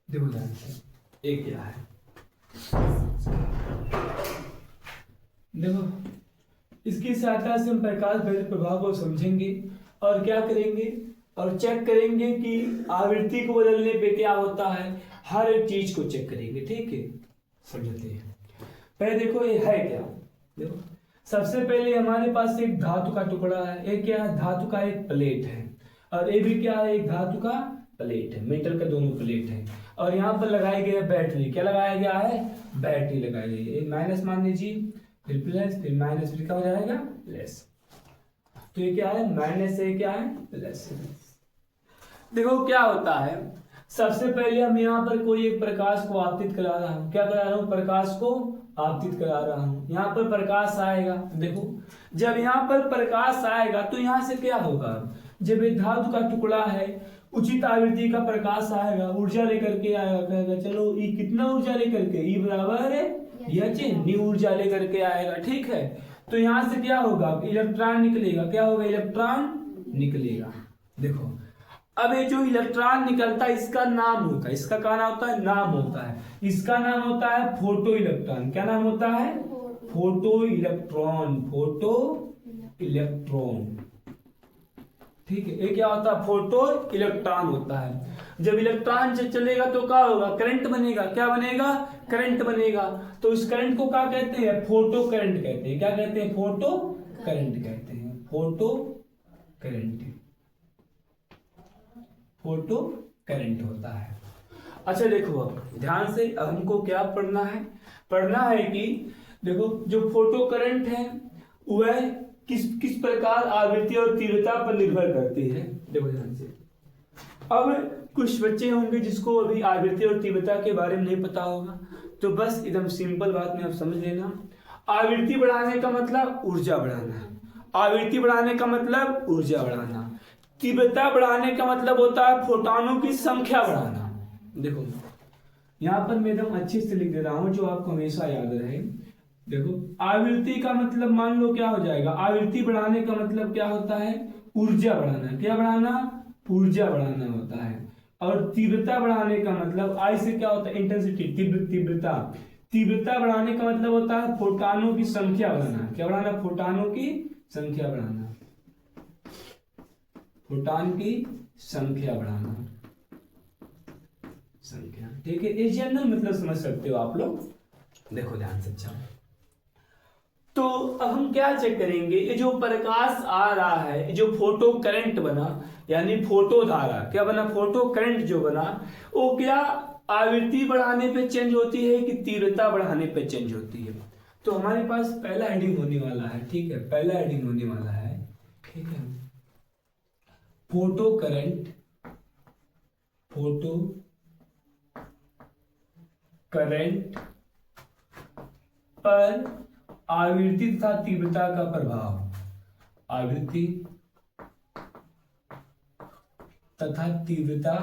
देखो ध्यान से, एक क्या है, देखो इसकी सहायता से हम प्रकाश विद्युत प्रभाव को समझेंगे और क्या करेंगे, और चेक करेंगे कि आवृत्ति को बदलने पे क्या होता है, हर एक चीज को चेक करेंगे। ठीक है, समझते हैं। पहले देखो ये है क्या, देखो सबसे पहले हमारे पास एक धातु का टुकड़ा है, एक क्या है, धातु का एक प्लेट है, और ये भी क्या है, एक धातु का प्लेट है, मेटल का दोनों प्लेट है, और यहाँ पर लगाई गई है बैटरी। क्या लगाया गया है, बैटरी लगाई गई है। माइनस मान लीजिए, फिर प्लस, फिर माइनस, फिर क्या हो जाएगा, प्लस। तो ये क्या है, माइनस है, क्या है, प्लस। देखो क्या होता है, सबसे पहले हम यहाँ पर कोई एक प्रकाश को आपतित करा रहा हूँ। क्या करा रहा हूँ, प्रकाश को आपतित करा रहा हूँ। यहाँ पर प्रकाश आएगा, देखो जब यहाँ पर प्रकाश आएगा तो यहाँ से क्या होगा, जब ये धातु का टुकड़ा है, उचित आवृत्ति का प्रकाश आएगा, ऊर्जा लेकर के आएगा, कहेगा चलो ई कितना ऊर्जा लेकर के, ई बराबर है न्यू ऊर्जा लेकर के आएगा। ठीक है, तो यहाँ से क्या होगा, इलेक्ट्रॉन निकलेगा। क्या होगा, इलेक्ट्रॉन निकलेगा। देखो अब ये जो इलेक्ट्रॉन निकलता है इसका नाम होता है, इसका क्या नाम होता है, नाम होता है, इसका नाम होता है फोटो इलेक्ट्रॉन। क्या नाम होता है, फोटो इलेक्ट्रॉन, फोटो इलेक्ट्रॉन। ठीक है, ये क्या होता है, फोटो इलेक्ट्रॉन होता है। जब इलेक्ट्रॉन से चलेगा तो क्या होगा, करंट बनेगा। क्या बनेगा, करंट बनेगा। तो इस करंट को क्या कहते हैं, फोटो करंट कहते हैं। क्या कहते हैं, फोटो करंट कहते हैं, फोटो करंट, फोटो करंट होता है। अच्छा देखो अब ध्यान से, अब हमको क्या पढ़ना है, पढ़ना है कि देखो जो फोटो करंट है वह किस प्रकार आवृत्ति और तीव्रता पर निर्भर करती है। देखो ध्यान से, अब कुछ बच्चे होंगे जिसको अभी आवृत्ति और तीव्रता के बारे में नहीं पता होगा, तो बस एकदम सिंपल बात में आप समझ लेना। आवृत्ति बढ़ाने का मतलब ऊर्जा बढ़ाना, आवृत्ति बढ़ाने का मतलब ऊर्जा बढ़ाना, तीव्रता बढ़ाने का मतलब होता है फोटॉनों की संख्या बढ़ाना। देखो यहाँ पर मैं एकदम अच्छे से लिख दे रहा हूं जो आपको हमेशा याद रहे। देखो आवृत्ति का मतलब मान लो क्या हो जाएगा, आवृत्ति बढ़ाने का मतलब क्या होता है, ऊर्जा बढ़ाना। क्या बढ़ाना, ऊर्जा बढ़ाना होता है। और तीव्रता बढ़ाने का मतलब आई से क्या होता है, इंटेंसिटी, तीव्रता। तीव्रता बढ़ाने का मतलब होता है फोटॉनों की संख्या बढ़ाना। क्या बढ़ाना, फोटॉनों की संख्या बढ़ाना, फोटॉन की संख्या बढ़ाना, संख्या, ठीक है। ये जनरल मतलब समझ सकते हो आप लोग। देखो ध्यान से, अच्छा तो अब हम क्या चेक करेंगे, ये जो प्रकाश आ रहा है, जो फोटो करंट बना, यानी फोटो धारा क्या बना, फोटो करंट जो बना, वो क्या आवृत्ति बढ़ाने पे चेंज होती है कि तीव्रता बढ़ाने पे चेंज होती है। तो हमारे पास पहला हेडिंग होने वाला है, ठीक है, पहला हेडिंग होने वाला है, ठीक है, फोटो करंट, फोटो करंट पर आवृत्ति तथा तीव्रता का प्रभाव, आवृत्ति तथा तीव्रता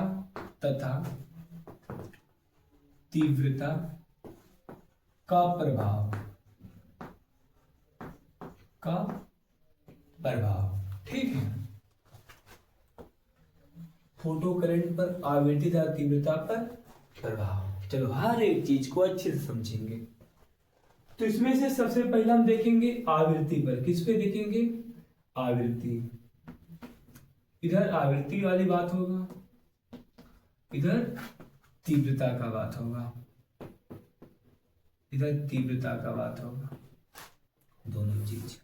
का प्रभाव, ठीक है। फोटो करंट पर आवृत्ति तथा तीव्रता पर प्रभाव। चलो हर एक चीज को अच्छे से समझेंगे। तो इसमें से सबसे पहले हम देखेंगे आवृत्ति पर। किस पे देखेंगे, आवृत्ति। इधर आवृत्ति वाली बात होगा, इधर तीव्रता का बात होगा, इधर तीव्रता का बात होगा, दोनों चीज।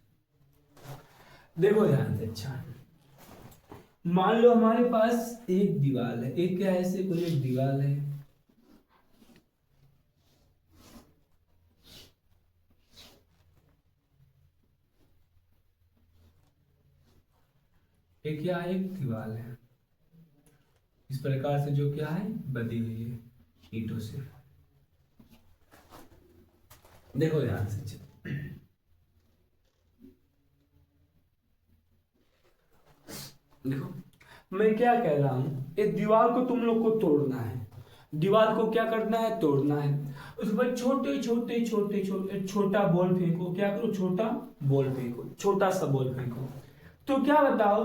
देखो ध्यान से, अच्छा मान लो हमारे पास एक दीवार है, एक क्या है, ऐसे कोई एक दीवार है, एक क्या है, एक दीवार है, इस प्रकार से जो क्या है बनी हुई है ईंटों से। देखो ध्यान से, देखो मैं क्या कह रहा हूं, इस दीवार को तुम लोग को तोड़ना है, दीवार को क्या करना है, तोड़ना है। उस पर छोटे छोटे छोटे छोटे छोटा बॉल फेंको, क्या करो, छोटा बॉल फेंको, छोटा सा बॉल फेंको। तो क्या बताओ,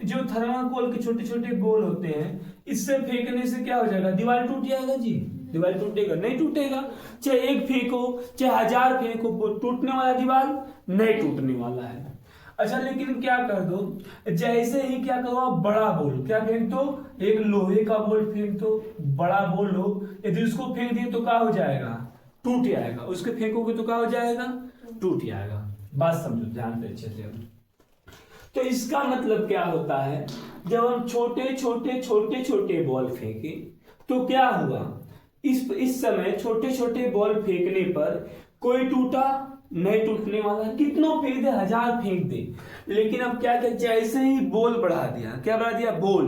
जो थर्माकोल के छोटे छोटे गोल होते हैं, इससे फेंकने से क्या हो जाएगा, दीवार टूट जाएगा जी, दीवार टूटेगा, नहीं टूटेगा। चाहे एक फेंको चाहे 1000 फेंको, टूटने वाला दीवार नहीं टूटने वाला है। अच्छा लेकिन क्या कर दो, जैसे ही क्या करो आप बड़ा बोल क्या फेंक दो, एक लोहे का बोल फेंक दो, बड़ा बोल हो, यदि उसको फेंक दिए तो क्या हो जाएगा, टूट जाएगा। उसके फेंकोगे तो क्या हो जाएगा, टूट जाएगा। बात समझो ध्यान से अच्छे से। तो इसका मतलब क्या होता है, जब हम छोटे छोटे छोटे छोटे बॉल फेंके तो क्या हुआ, इस समय छोटे छोटे बॉल फेंकने पर कोई टूटा नहीं, टूटने वाला। कितनों फेंक दे, 1000 फेंक दे, लेकिन अब क्या क्या, जैसे ही बॉल बढ़ा दिया, क्या बढ़ा दिया, बॉल,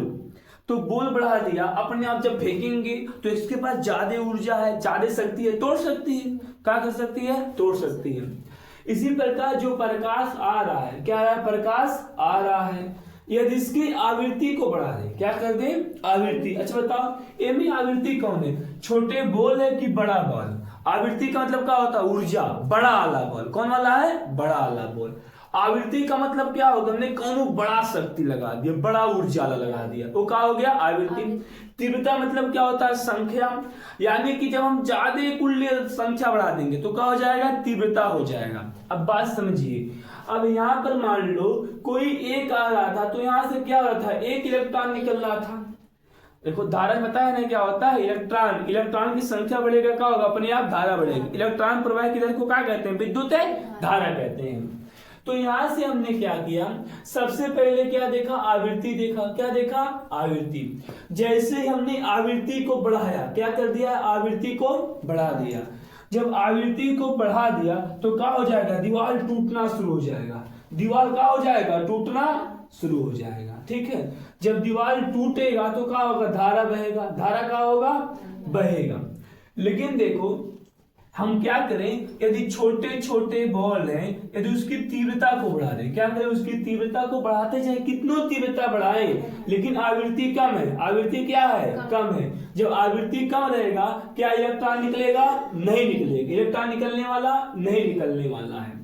तो बॉल बढ़ा दिया, अपने आप जब फेंकेंगे तो इसके पास ज्यादा ऊर्जा है, ज्यादा शक्ति है, तोड़ सकती है। क्या कर सकती है, तोड़ सकती है। इसी प्रकार जो प्रकाश आ रहा है, क्या है, प्रकाश आ रहा है, यदि इसकी आवृत्ति को बढ़ा दे, क्या कर दे, आवृत्ति। अच्छा बताओ एमी आवृत्ति कौन है, छोटे बॉल है कि बड़ा बॉल। आवृत्ति का मतलब क्या होता है, ऊर्जा, बड़ा वाला बॉल। कौन वाला है, बड़ा वाला बॉल। आवृत्ति का मतलब क्या होगा, हमने कौन बड़ा शक्ति लगा दिया, बड़ा ऊर्जा लगा दिया, वो क्या हो गया, आवृत्ति। तीव्रता मतलब क्या होता है, संख्या, यानी कि जब हम ज्यादा कुल संख्या बढ़ा देंगे तो क्या हो जाएगा, तीव्रता हो जाएगा। अब बात समझिए, अब यहाँ पर मान लो कोई एक आ रहा था, तो यहाँ से क्या हो रहा था, एक इलेक्ट्रॉन निकल रहा था। देखो धारा बताया ना क्या होता है, इलेक्ट्रॉन, इलेक्ट्रॉन की संख्या बढ़ेगा क्या होगा, अपने आप धारा बढ़ेगी। इलेक्ट्रॉन प्रवाह की दर को क्या कहते हैं, विद्युत धारा कहते हैं। तो यहां से हमने क्या किया, सबसे पहले क्या देखा, आवृत्ति देखा। क्या देखा, आवृत्ति। जैसे ही हमने आवृत्ति को बढ़ाया, क्या कर दिया, आवृत्ति को बढ़ा दिया। जब आवृत्ति को बढ़ा दिया तो क्या हो जाएगा, दीवार टूटना शुरू हो जाएगा। दीवार क्या हो जाएगा, टूटना शुरू हो जाएगा, ठीक है। जब दीवार टूटेगा तो क्या होगा, धारा बहेगा। धारा क्या होगा, बहेगा। लेकिन देखो हम क्या करें, यदि छोटे छोटे बॉल हैं, यदि उसकी तीव्रता को बढ़ा दें, क्या करें, उसकी तीव्रता को बढ़ाते जाए, कितनों तीव्रता बढ़ाएं, लेकिन आवृत्ति कम है। आवृत्ति क्या है, कम है। जब आवृत्ति कम रहेगा क्या इलेक्ट्रॉन निकलेगा, नहीं निकलेगा। इलेक्ट्रॉन निकलने वाला नहीं निकलने वाला है।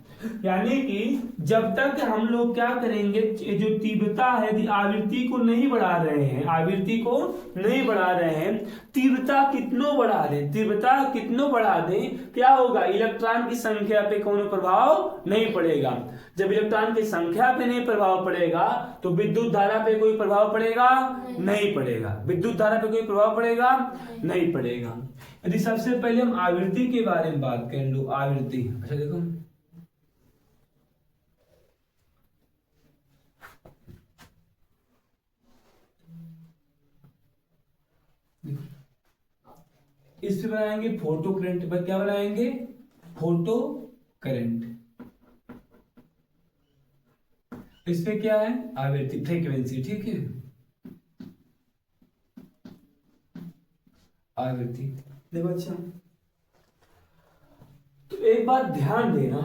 यानी कि जब तक हम लोग क्या करेंगे, जो तीव्रता है यदि आवृत्ति को नहीं बढ़ा रहे हैं, आवृत्ति को नहीं बढ़ा रहे हैं, तीव्रता कितनों बढ़ा दें, तीव्रता कितनों बढ़ा दें, क्या होगा, इलेक्ट्रॉन की संख्या पे कोई प्रभाव नहीं पड़ेगा। जब इलेक्ट्रॉन की संख्या पे नहीं प्रभाव पड़ेगा तो विद्युत धारा पे कोई प्रभाव पड़ेगा नहीं पड़ेगा, विद्युत धारा पे कोई प्रभाव पड़ेगा नहीं पड़ेगा। यदि सबसे पहले हम आवृत्ति के बारे में बात कर लो, आवृत्ति, अच्छा देखो इस पे बनाएंगे फोटो करंट, पर क्या बनाएंगे, फोटो करंट। इस पे क्या है, आवृत्ति, फ्रीक्वेंसी, ठीक है, आवृत्ति। देखो अच्छा, तो एक बात ध्यान देना,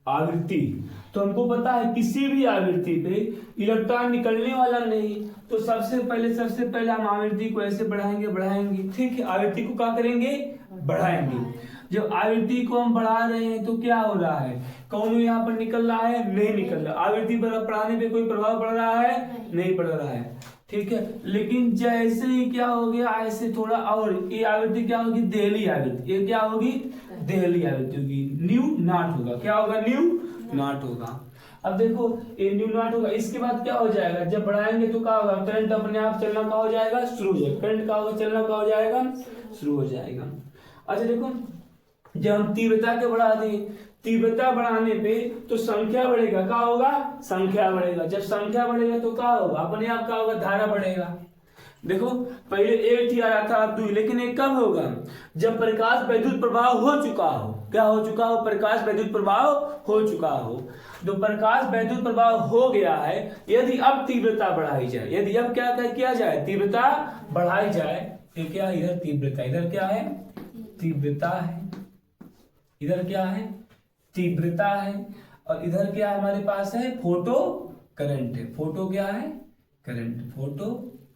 आवृत्ति तो हमको पता है किसी भी आवृत्ति पे इलेक्ट्रॉन निकलने वाला नहीं, तो सबसे पहले हम आवृत्ति को ऐसे बढ़ाएंगे, ठीक है, आवृत्ति को क्या करेंगे, बढ़ाएंगे। जब आवृत्ति को हम बढ़ा रहे हैं तो क्या हो रहा है, कौन यहाँ पर निकल रहा है, नहीं निकल रहा, आवृत्ति पर बढ़ाने पे कोई प्रभाव पड़ रहा है, नहीं पड़ रहा है, ठीक है। लेकिन जैसे ही क्या हो गया, ऐसे थोड़ा और ये आवृत्ति क्या होगी, देहली आवृत्ति, ये क्या होगी, देहली आवृत्ति होगी, न्यू नॉट होगा, क्या होगा, न्यू नॉट होगा। अब देखो ये न्यू नॉट होगा, इसके बाद क्या हो जाएगा, जब बढ़ाएंगे तो क्या होगा, करंट अपने आप चलना क्या हो जाएगा, शुरू हो जाएगा, करंट क्या होगा, चलना क्या हो जाएगा, शुरू हो जाएगा। अच्छा देखो, जब हम तीव्रता के बढ़ा दें, तीव्रता बढ़ाने पे तो संख्या बढ़ेगा, क्या होगा, संख्या बढ़ेगा, जब संख्या बढ़ेगा तो क्या होगा, अपने आप क्या होगा, धारा बढ़ेगा। देखो पहले एक ही आ रहा था, अब 2, लेकिन ये कब होगा, जब प्रकाश वैद्युत प्रभाव हो चुका हो, क्या हो चुका हो, प्रकाश वैद्युत प्रभाव हो चुका हो। जो प्रकाश वैद्युत प्रभाव हो गया है, यदि अब तीव्रता बढ़ाई जाए, यदि अब क्या किया जाए, तीव्रता बढ़ाई जाए, तो क्या, इधर तीव्रता, इधर क्या है, तीव्रता है, इधर क्या है, तीव्रता है, और इधर क्या हमारे पास है, फोटो करंट है, फोटो क्या है, current, photo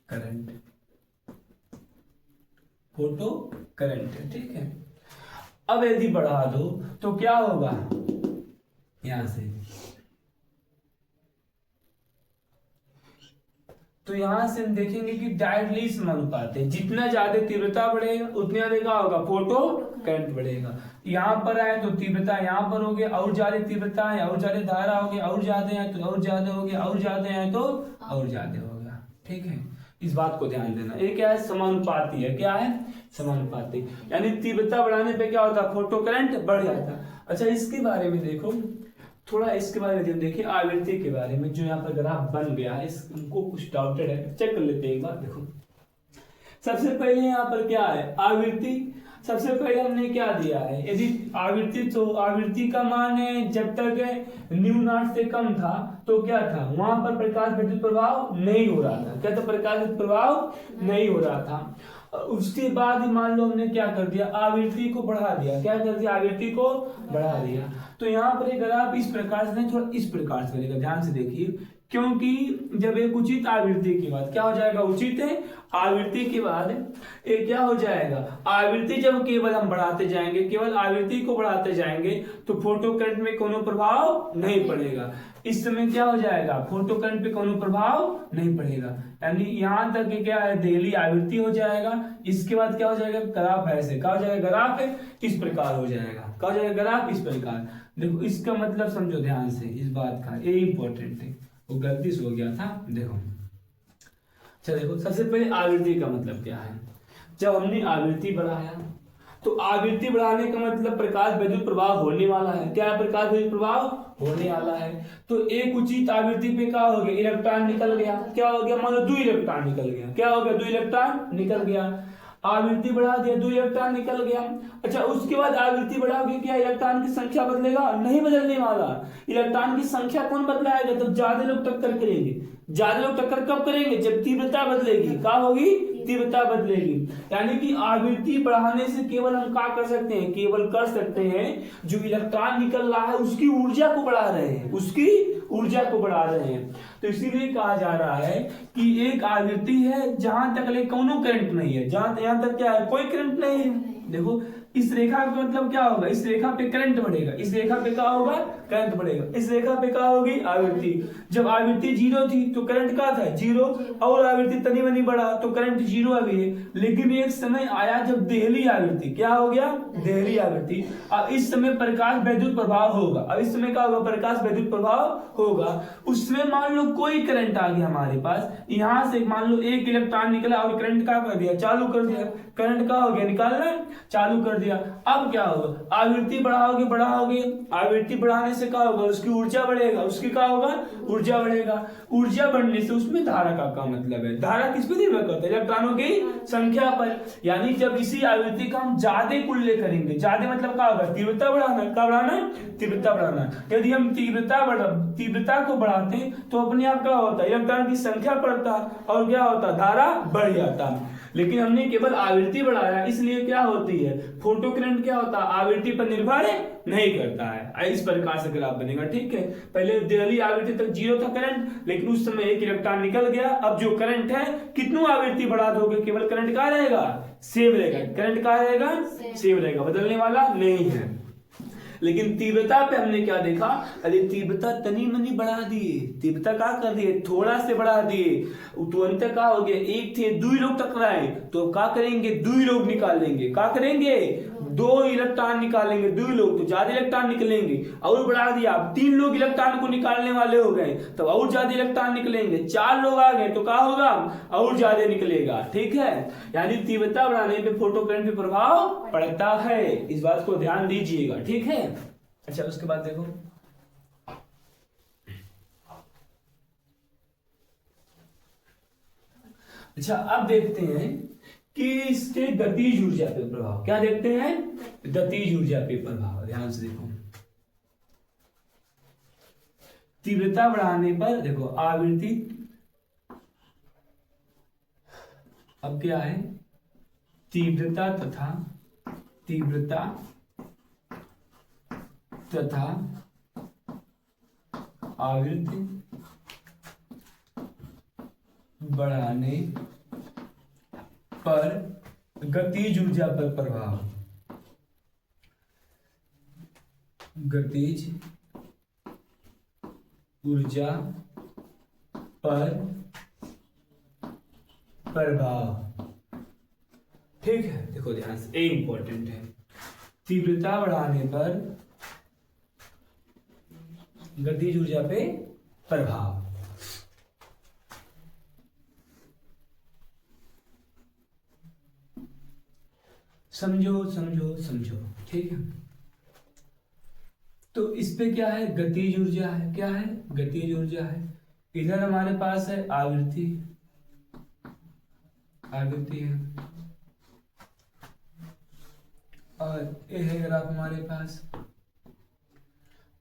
current, photo current है, ठीक है। अब यदि बढ़ा दो तो क्या होगा, यहां से तो यहां से हम देखेंगे कि डायरेक्टली समानुपात है, जितना ज्यादा तीव्रता बढ़ेगा उतना ज्यादा होगा, फोटो करंट बढ़ेगा। यहाँ पर आए तो तीव्रता यहाँ पर हो गया, और ज्यादा तीव्रता है और ज्यादा धारा हो गया, और ज्यादा है तो और ज्यादा हो गया, और ज्यादा है तो और ज्यादा हो गया, ठीक है। इस बात को ध्यान देना, ये क्या है, समानुपाती है, क्या है, समानुपाती, यानी तीव्रता बढ़ाने पे क्या होता है, फोटो करंट बढ़ जाता। अच्छा इसके बारे में देखो थोड़ा, इसके बारे में देखिए, आवृत्ति के बारे में जो यहाँ पर ग्राफ बन गया है, इसको कुछ डाउटेड है, चेक कर लेते हैं एक बार। देखो सबसे पहले यहाँ पर क्या है, आवृत्ति, सबसे पहले हमने क्या दिया है, यदि आवृत्ति, तो आवृत्ति का मान है जब तक न्यू नॉट से कम था तो क्या था, वहां पर प्रकाश विद्युत प्रभाव नहीं हो रहा था, क्या, तो प्रकाश विद्युत प्रभाव नहीं हो रहा था। उसके बाद मान लो हमने क्या कर दिया, आवृत्ति को बढ़ा दिया, क्या कर दिया, आवृत्ति को बढ़ा दिया। तो यहाँ पर एक ग्राफ इस प्रकार से, थोड़ा इस प्रकार से बनेगा, ध्यान से देखिए, क्योंकि जब एक उचित आवृत्ति के बाद क्या हो जाएगा, उचित है आवृत्ति के बाद एक क्या हो जाएगा, आवृत्ति जब केवल हम बढ़ाते जाएंगे, केवल आवृत्ति को बढ़ाते जाएंगे तो फोटो करंट में कोनो प्रभाव नहीं पड़ेगा। इस समय क्या हो जाएगा, फोटो करंट पे कोनो प्रभाव नहीं पड़ेगा, यानी यहाँ तक क्या है, देहली आवृत्ति हो जाएगा। इसके बाद क्या हो जाएगा, ग्राफ ऐसे क्या हो जाएगा, ग्राफ इस प्रकार हो जाएगा, क्या हो जाएगा, ग्राफ इस प्रकार। देखो इसका मतलब समझो ध्यान से इस बात का, ये इंपॉर्टेंट है, वो गलती से हो गया था। देखो अच्छा देखो, सबसे पहले आवृत्ति का मतलब क्या है, जब हमने आवृत्ति बढ़ाया तो आवृत्ति बढ़ाने का मतलब प्रकाश वैद्युत प्रभाव होने वाला है, क्या प्रकाश वैद्युत प्रभाव होने वाला है। तो एक उचित आवृत्ति पे क्या हो गया, इलेक्ट्रॉन निकल गया, क्या हो गया, मान लो 2 इलेक्ट्रॉन निकल गया, क्या हो गया, 2 इलेक्ट्रॉन निकल गया, आवृत्ति बढ़ा दिया, 2 इलेक्ट्रॉन निकल गया। अच्छा उसके बाद आवृत्ति बढ़ाओगे, क्या इलेक्ट्रॉन की संख्या बदलेगा, नहीं बदलने वाला, इलेक्ट्रॉन की संख्या कौन बदलाएगा, तो ज्यादा लोग टक्कर करेंगे, ज्यादा लोग टक्कर कब करेंगे, जब तीव्रता बदलेगी, क्या होगी, तीव्रता बदलेगी। यानी कि आवृत्ति बढ़ाने से केवल हम क्या कर सकते हैं, केवल कर सकते हैं जो इलेक्ट्रॉन निकल रहा है उसकी ऊर्जा को बढ़ा रहे हैं, उसकी ऊर्जा को बढ़ा रहे हैं। तो इसीलिए कहा जा रहा है कि एक आवृत्ति है जहां तक ले कोनो करंट नहीं है, यहां तक क्या है, कोई करंट नहीं है। देखो इस रेखा का मतलब क्या होगा, इस रेखा पे करंट बढ़ेगा, इस रेखा पे क्या होगा, करंट बढ़ेगा, इस रेखा पे क्या होगी, आवृत्ति। जब आवृत्ति जीरो थी तो करंट क्या था, जीरो, और आवृत्ति तनी बनी बढ़ा तो करंट जीरो अभी है। लेकिन एक समय आया जब देहली आवृत्ति, क्या हो गया, देहली आवृत्ति। अब इस समय प्रकाश वैद्युत प्रभाव होगा, अब इस समय क्या होगा, प्रकाश वैद्युत प्रभाव होगा। उसमें मान लो कोई करंट आ गया हमारे पास, यहां से मान लो एक इलेक्ट्रॉन निकला और करंट क्या कर दिया, चालू कर दिया, करंट क्या हो गया, निकालना चालू कर दिया। अब क्या होगा, आवृत्ति बढ़ाओगे, आवृत्ति बढ़ाने से क्या होगा, उसकी ऊर्जा बढ़ेगा, उसकी क्या होगा, ऊर्जा बढ़ेगा, ऊर्जा बढ़ने से उसमें धारा का मतलब है। धारा किस पे निर्भर करता है, इलेक्ट्रॉनों की संख्या पर। यानी जब इसी आवृत्ति का हम ज्यादा कुल्ले करेंगे, ज्यादा मतलब क्या होगा, तीव्रता बढ़ाना, क्या बढ़ाना, तीव्रता बढ़ाना। यदि हम तीव्रता को बढ़ाते हैं तो अपने आप क्या होता है, इलेक्ट्रॉन की संख्या बढ़ता और क्या होता, धारा बढ़ जाता। लेकिन हमने केवल आवृत्ति बढ़ाया, इसलिए क्या होती है, फोटो करंट क्या होता है, आवृत्ति पर निर्भर नहीं करता है। इस प्रकार से ग्राफ बनेगा, ठीक है। पहले देहली आवृत्ति तक जीरो था करंट, लेकिन उस समय एक इलेक्ट्रॉन निकल गया। अब जो करंट है, कितनों आवृत्ति बढ़ा दोगे, केवल करंट क्या रहेगा, सेव रहेगा, करंट क्या रहेगा, सेव रहेगा, बदलने वाला नहीं है। लेकिन तीव्रता पे हमने क्या देखा, अरे तीव्रता तनी मनी बढ़ा दिए, तीव्रता क्या कर दिए, थोड़ा से बढ़ा दिए, तुरंत क्या हो गया, एक थे दो लोग टकराए तो क्या करेंगे, दो लोग निकालेंगे, क्या करेंगे, दो इलेक्ट्रॉन निकालेंगे, दो लोग तो ज्यादा इलेक्ट्रॉन निकलेंगे। और बढ़ा दिया, तीन लोग इलेक्ट्रॉन को निकालने वाले हो गए तो और ज्यादा इलेक्ट्रॉन निकलेंगे, चार लोग आ गए तो क्या होगा, और ज्यादा निकलेगा, ठीक है। यानी तीव्रता बढ़ाने पे फोटो करंट पे प्रभाव पड़ता है, इस बात को ध्यान दीजिएगा, ठीक है। अच्छा उसके बाद देखो, अच्छा अब देखते हैं कि इसके गतिज ऊर्जा पे प्रभाव, क्या देखते हैं, गतिज ऊर्जा पे प्रभाव। ध्यान से देखो, तीव्रता बढ़ाने पर देखो आवृत्ति, अब क्या है, तीव्रता तथा आवृत्ति बढ़ाने पर गतिज ऊर्जा पर प्रभाव, गतिज ऊर्जा पर प्रभाव, ठीक है। देखो ध्यान से, ये इंपॉर्टेंट है, तीव्रता बढ़ाने पर गतिज ऊर्जा पे प्रभाव। समझो, ठीक है। तो इस पे क्या है, गतिज ऊर्जा है, क्या है, गतिज ऊर्जा है। इधर हमारे पास है आवृत्ति है, और ये है ग्राफ हमारे पास,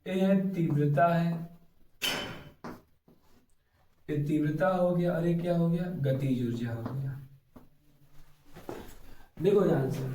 ये है तीव्रता है, ये तीव्रता हो गया, और ये क्या हो गया, गतिज ऊर्जा हो गया। देखो ध्यान से,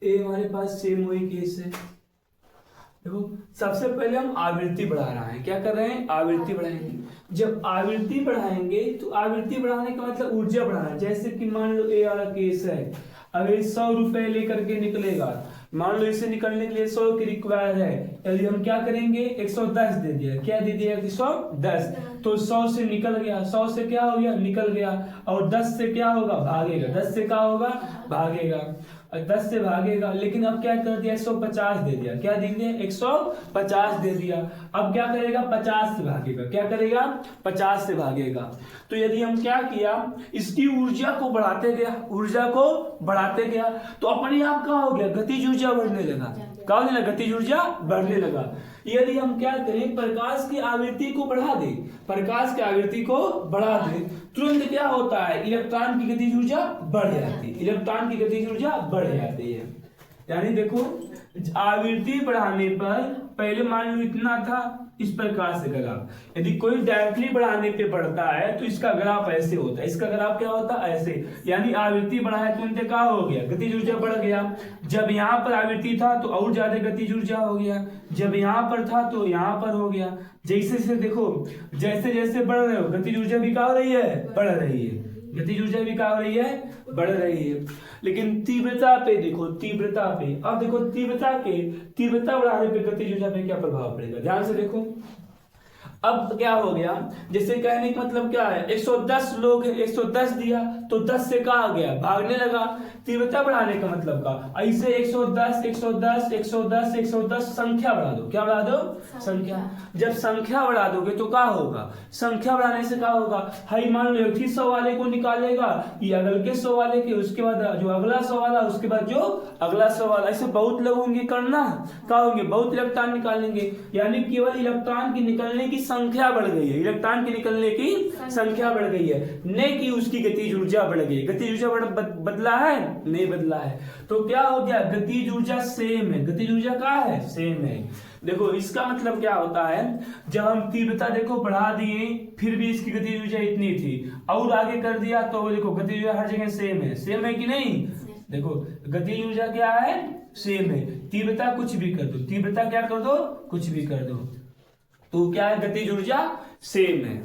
ये हमारे पास सेम वही केस है। देखो सबसे पहले हम आवृत्ति बढ़ा रहे हैं, क्या कर रहे हैं, आवृत्ति बढ़ाएंगे। जब आवृत्ति बढ़ाएंगे तो आवृत्ति बढ़ाने का मतलब ऊर्जा बढ़ाना। जैसे कि मान लो ये वाला केस है, अगर 100 रुपए लेकर के निकलेगा, मान लो इसे निकलने के लिए 100 की रिक्वायर है, यदि हम क्या करेंगे, 110 दे दिया, क्या दे दिया, 110, तो 100 से निकल गया, 100 से क्या हो गया, निकल गया, और 10 से क्या होगा, भागेगा, 10 से क्या होगा, भागेगा, 10 से भागेगा। लेकिन अब क्या कर दिया, 150 दे दिया, क्या दे दिया, 150 दे दिया। अब क्या करेगा, 50 से भागेगा, क्या करेगा, 50 से भागेगा। तो यदि हम क्या किया, इसकी ऊर्जा को बढ़ाते गया, तो अपने आप क्या हो गया, गतिज ऊर्जा बढ़ने लगा, क्या होने लगा, गतिज ऊर्जा बढ़ने लगा। यदि हम क्या करें, प्रकाश की आवृत्ति को बढ़ा दें, तुरंत क्या होता है, इलेक्ट्रॉन की गतिज ऊर्जा बढ़ जाती है, यानी देखो आवृत्ति बढ़ाने पर पहले मान लो इतना था, इस प्रकार से ग्राफ। यदि कोई डायरेक्टली बढ़ाने पे बढ़ता है तो इसका ग्राफ ऐसे होता है, इसका ग्राफ क्या होता है ऐसे, यानी आवृत्ति बढ़ा है तुरंत क्या हो गया, गतिज ऊर्जा बढ़ गया। जब यहाँ पर आवृत्ति था तो और ज्यादा गतिज ऊर्जा हो गया, जब यहाँ पर था तो यहाँ पर हो गया। जैसे जैसे देखो, जैसे जैसे बढ़ रहे हो गतिज ऊर्जा भी क्या हो रही है, बढ़ रही है, गतिज ऊर्जा भी क्या हो रही है, बढ़ रही है। लेकिन तीव्रता पे देखो, तीव्रता पे, अब देखो तीव्रता बढ़ाने पे गतिज ऊर्जा पे क्या प्रभाव पड़ेगा, ध्यान से देखो। अब क्या हो गया, जैसे कहने का मतलब क्या है, 110 लोग हैं, 110 दिया तो 10 से कहा गया, भागने लगा। तीव्रता बढ़ाने का मतलब का, ऐसे 110 110 110 110 संख्या बढ़ा दो, क्या बढ़ा दो, संख्या। जब संख्या बढ़ा दोगे तो क्या होगा, संख्या बढ़ाने से क्या होगा, हाई मान लो 100 वाले को निकालेगा, ये अगल के 100 वाले के, उसके बाद जो अगला 100 वाला, उसके बाद जो अगला 100 वाला, ऐसे बहुत लोग होंगे करना, क्या होंगे, बहुत इलेक्ट्रॉन निकालेंगे। यानी केवल इलेक्ट्रॉन की निकलने की संख्या बढ़ गई है, इलेक्ट्रॉन की निकलने की संख्या बढ़ गई है, न कि उसकी गतिज ऊर्जा बढ़ गई। गतिज ऊर्जा बदला है, नहीं बदला है। तो क्या हो गया, गतिज ऊर्जा सेम है, गतिज ऊर्जा क्या है, सेम है। देखो इसका मतलब क्या होता है, जब हम तीव्रता देखो बढ़ा दिए फिर भी इसकी गतिज ऊर्जा इतनी थी, और आगे कर दिया तो देखो गतिज ऊर्जा हर जगह सेम है कि नहीं। देखो गतिज ऊर्जा क्या है, सेम है। तीव्रता कुछ भी कर दो, तीव्रता क्या कर दो, कुछ भी कर दो, तो क्या है, गतिज ऊर्जा सेम है।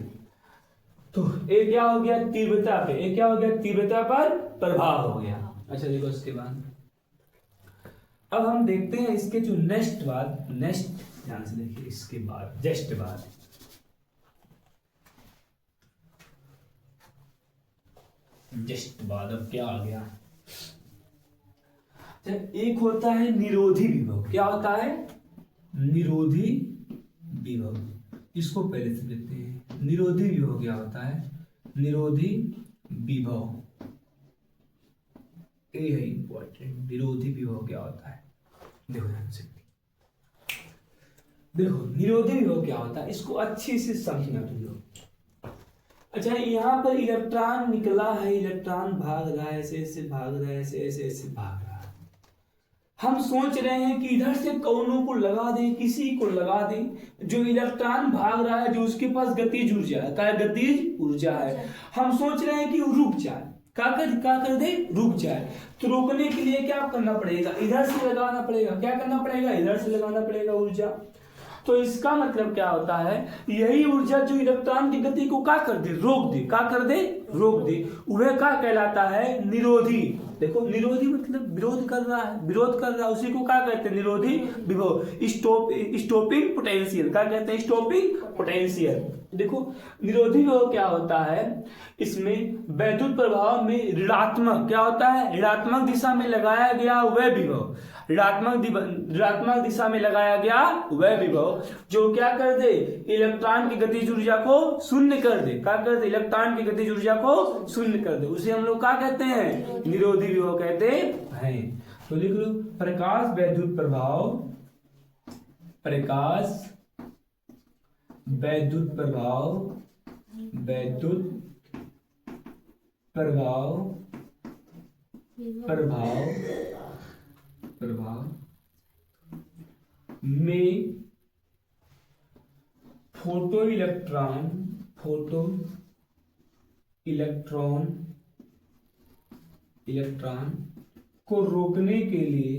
तो एक क्या हो गया तीव्रता पे, एक क्या हो गया तीव्रता पर प्रभाव हो गया। अच्छा देखो इसके बाद अब हम देखते हैं इसके जो नेक्स्ट ध्यान से देखिए, इसके बाद जस्ट बाद अब क्या आ गया, एक होता है निरोधी विभव। क्या होता है, निरोधी विभव, इसको पहले से देखते हैं। निरोधी विभव क्या होता है, निरोधी विभव, ये है इंपॉर्टेंट। निरोधी विभव क्या होता है, देखो ध्यान से देखो, निरोधी विभव क्या होता है, इसको अच्छे से समझना तुम लोग। अच्छा यहाँ पर इलेक्ट्रॉन निकला है, इलेक्ट्रॉन भाग रहा है, ऐसे ऐसे भाग रहा है, ऐसे ऐसे ऐसे भाग रहा है। हम सोच रहे हैं कि इधर से कौनों को लगा दें, किसी को लगा दें, जो इलेक्ट्रॉन भाग रहा है, जो उसके पास गतिज ऊर्जा है, क्या गतिज ऊर्जा है, हम सोच रहे हैं कि वो रुक जाए, क्या कर दे, रुक जाए। तो रोकने के लिए क्या करना पड़ेगा, इधर से लगाना पड़ेगा, क्या करना पड़ेगा, इधर से लगाना पड़ेगा ऊर्जा। तो इसका मतलब क्या होता है, यही ऊर्जा जो इलेक्ट्रॉन की गति को क्या कर दे, रोक दे, क्या कर दे, रोक दे, वह क्या कहलाता है, निरोधी। देखो निरोधी मतलब विरोध कर रहा है, उसी को क्या कहते हैं, निरोधी विभव। स्टॉपिंग पोटेंशियल, क्या कहते हैं, स्टॉपिंग पोटेंशियल। देखो निरोधी विभव क्या होता है, इसमें वैद्युत प्रभाव में ऋणात्मक क्या होता है, ऋणात्मक दिशा में लगाया गया वह विभव, ऋणात्मक दिशा में लगाया गया वह विभव जो क्या कर दे, इलेक्ट्रॉन की गतिज ऊर्जा को शून्य कर दे, क्या कर दे, इलेक्ट्रॉन की गतिज ऊर्जा को शून्य कर दे, उसे हम लोग क्या कहते हैं, निरोधी विभव कहते हैं। तो लिख लो, प्रकाश वैद्युत प्रभाव, प्रकाश वैद्युत प्रभाव, वैद्युत प्रभाव में फोटो इलेक्ट्रॉन को रोकने के लिए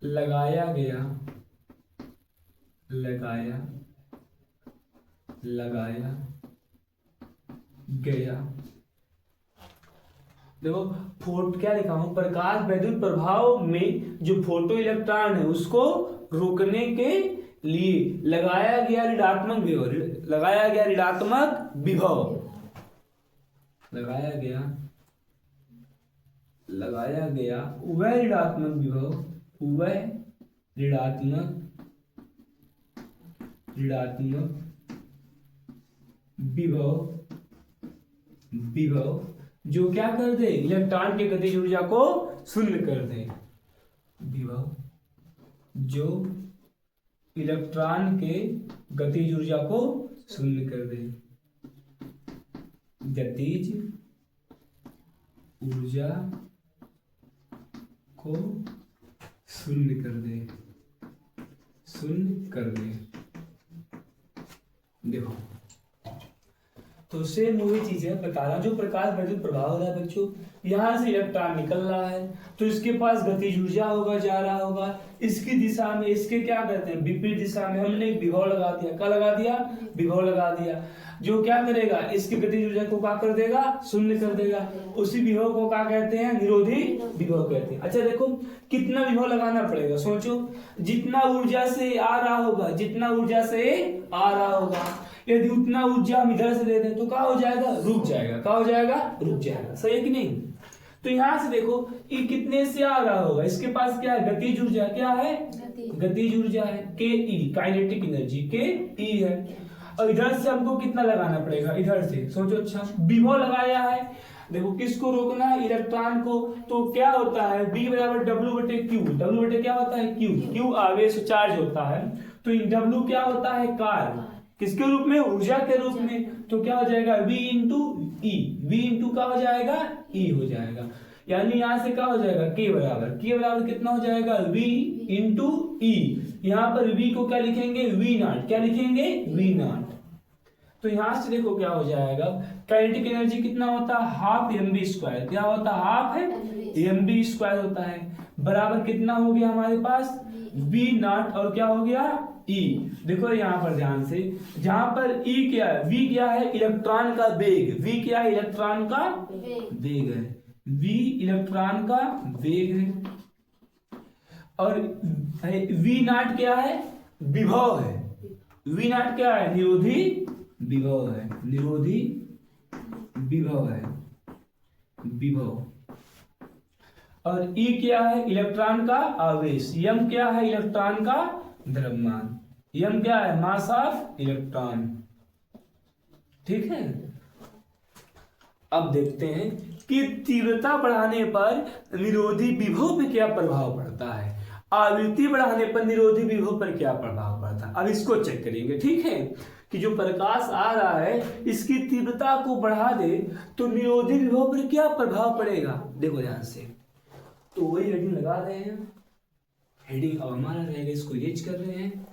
लगाया गया देखो क्या लिखा हूं, प्रकाश वैद्युत प्रभाव में जो फोटो इलेक्ट्रॉन है उसको रोकने के लिए लगाया गया ऋणात्मक विभव, लगाया गया ऋणात्मक विभव, लगाया गया वह ऋणात्मक विभव, वह ऋणात्मक विभव जो क्या कर दे, इलेक्ट्रॉन की गतिज ऊर्जा को शून्य कर दे, विभव जो इलेक्ट्रॉन के गतिज ऊर्जा को शून्य कर दे, गतिज ऊर्जा को शून्य कर दे, शून्य कर दे। देखो तो सेम वही चीज है, बता रहा जो प्रकाश वैद्युत प्रभाव हो रहा है बच्चों, यहाँ से इलेक्ट्रॉन निकल रहा है तो इसके पास गतिज ऊर्जा होगा, जा रहा होगा इसकी दिशा में, इसके क्या कहते हैं विपरीत दिशा में हमने विभव लगा दिया। क्या लगा दिया? विभव लगा दिया। जो क्या करेगा, इसकी गतिज ऊर्जा को क्या कर देगा? शून्य कर देगा। उसी विभव को क्या कहते हैं? निरोधी विभव कहते हैं। अच्छा देखो कितना विभव लगाना पड़ेगा, सोचो जितना ऊर्जा से आ रहा होगा, जितना ऊर्जा से आ रहा होगा, यदि उतना ऊर्जा हम इधर से दे दें तो क्या हो जाएगा? रुक जाएगा। क्या हो जाएगा? रुक जाएगा। सही है कि नहीं? तो यहां से देखो ये कितने से आ रहा होगा, इसके पास क्या है? गतिज ऊर्जा। क्या है? गतिज ऊर्जा है के ई, काइनेटिक एनर्जी के ई है। और इधर से हमको कितना लगाना पड़ेगा? इधर से सोचो। अच्छा विभव लगाया है, देखो किसको रोकना है? इलेक्ट्रॉन को। तो क्या होता है? B बराबर W बटे क्यू। W बटे क्या होता है? क्यू। क्यू आवेश चार्ज होता है, तो W क्या होता है? कार्य। किसके रूप में? ऊर्जा के रूप में। तो क्या हो जाएगा? V इंटू ई। V इंटू क्या हो जाएगा? E हो जाएगा। यानी यहां से क्या हो जाएगा? K बराबर कितना हो जाएगा? V इंटू ई। यहाँ पर V को क्या लिखेंगे? V not. क्या लिखेंगे? V not. तो यहां से देखो क्या हो जाएगा, काइनेटिक एनर्जी कितना होता है? Half mv²। क्या होता है? हाफ mv² होता है। बराबर कितना हो गया हमारे पास? V नॉट और क्या हो गया? E। देखो यहाँ पर ध्यान से, जहां पर E क्या है? V क्या है? इलेक्ट्रॉन का वेग। V क्या है? इलेक्ट्रॉन का वेग है। V इलेक्ट्रॉन का वेग है। और V नॉट क्या है? विभव है। V नॉट क्या है? निरोधी विभव है। निरोधी विभव है, विभव। और E क्या है? इलेक्ट्रॉन का आवेश। M क्या है? इलेक्ट्रॉन का द्रव्यमान। M क्या है? Mass of electron. ठीक है। अब देखते हैं कि तीव्रता बढ़ाने पर निरोधी विभव पे क्या प्रभाव पड़ता है, आवृत्ति बढ़ाने पर निरोधी विभव पर क्या प्रभाव पड़ता है। अब इसको चेक करेंगे। ठीक है कि जो प्रकाश आ रहा है इसकी तीव्रता को बढ़ा दे तो निरोधी विभव पर क्या प्रभाव पड़ेगा। देखो ध्यान से, तो वही हेडिंग लगा रहे हैं। हेडिंग अब हमारा रहेगा, इसको इरेज कर रहे हैं।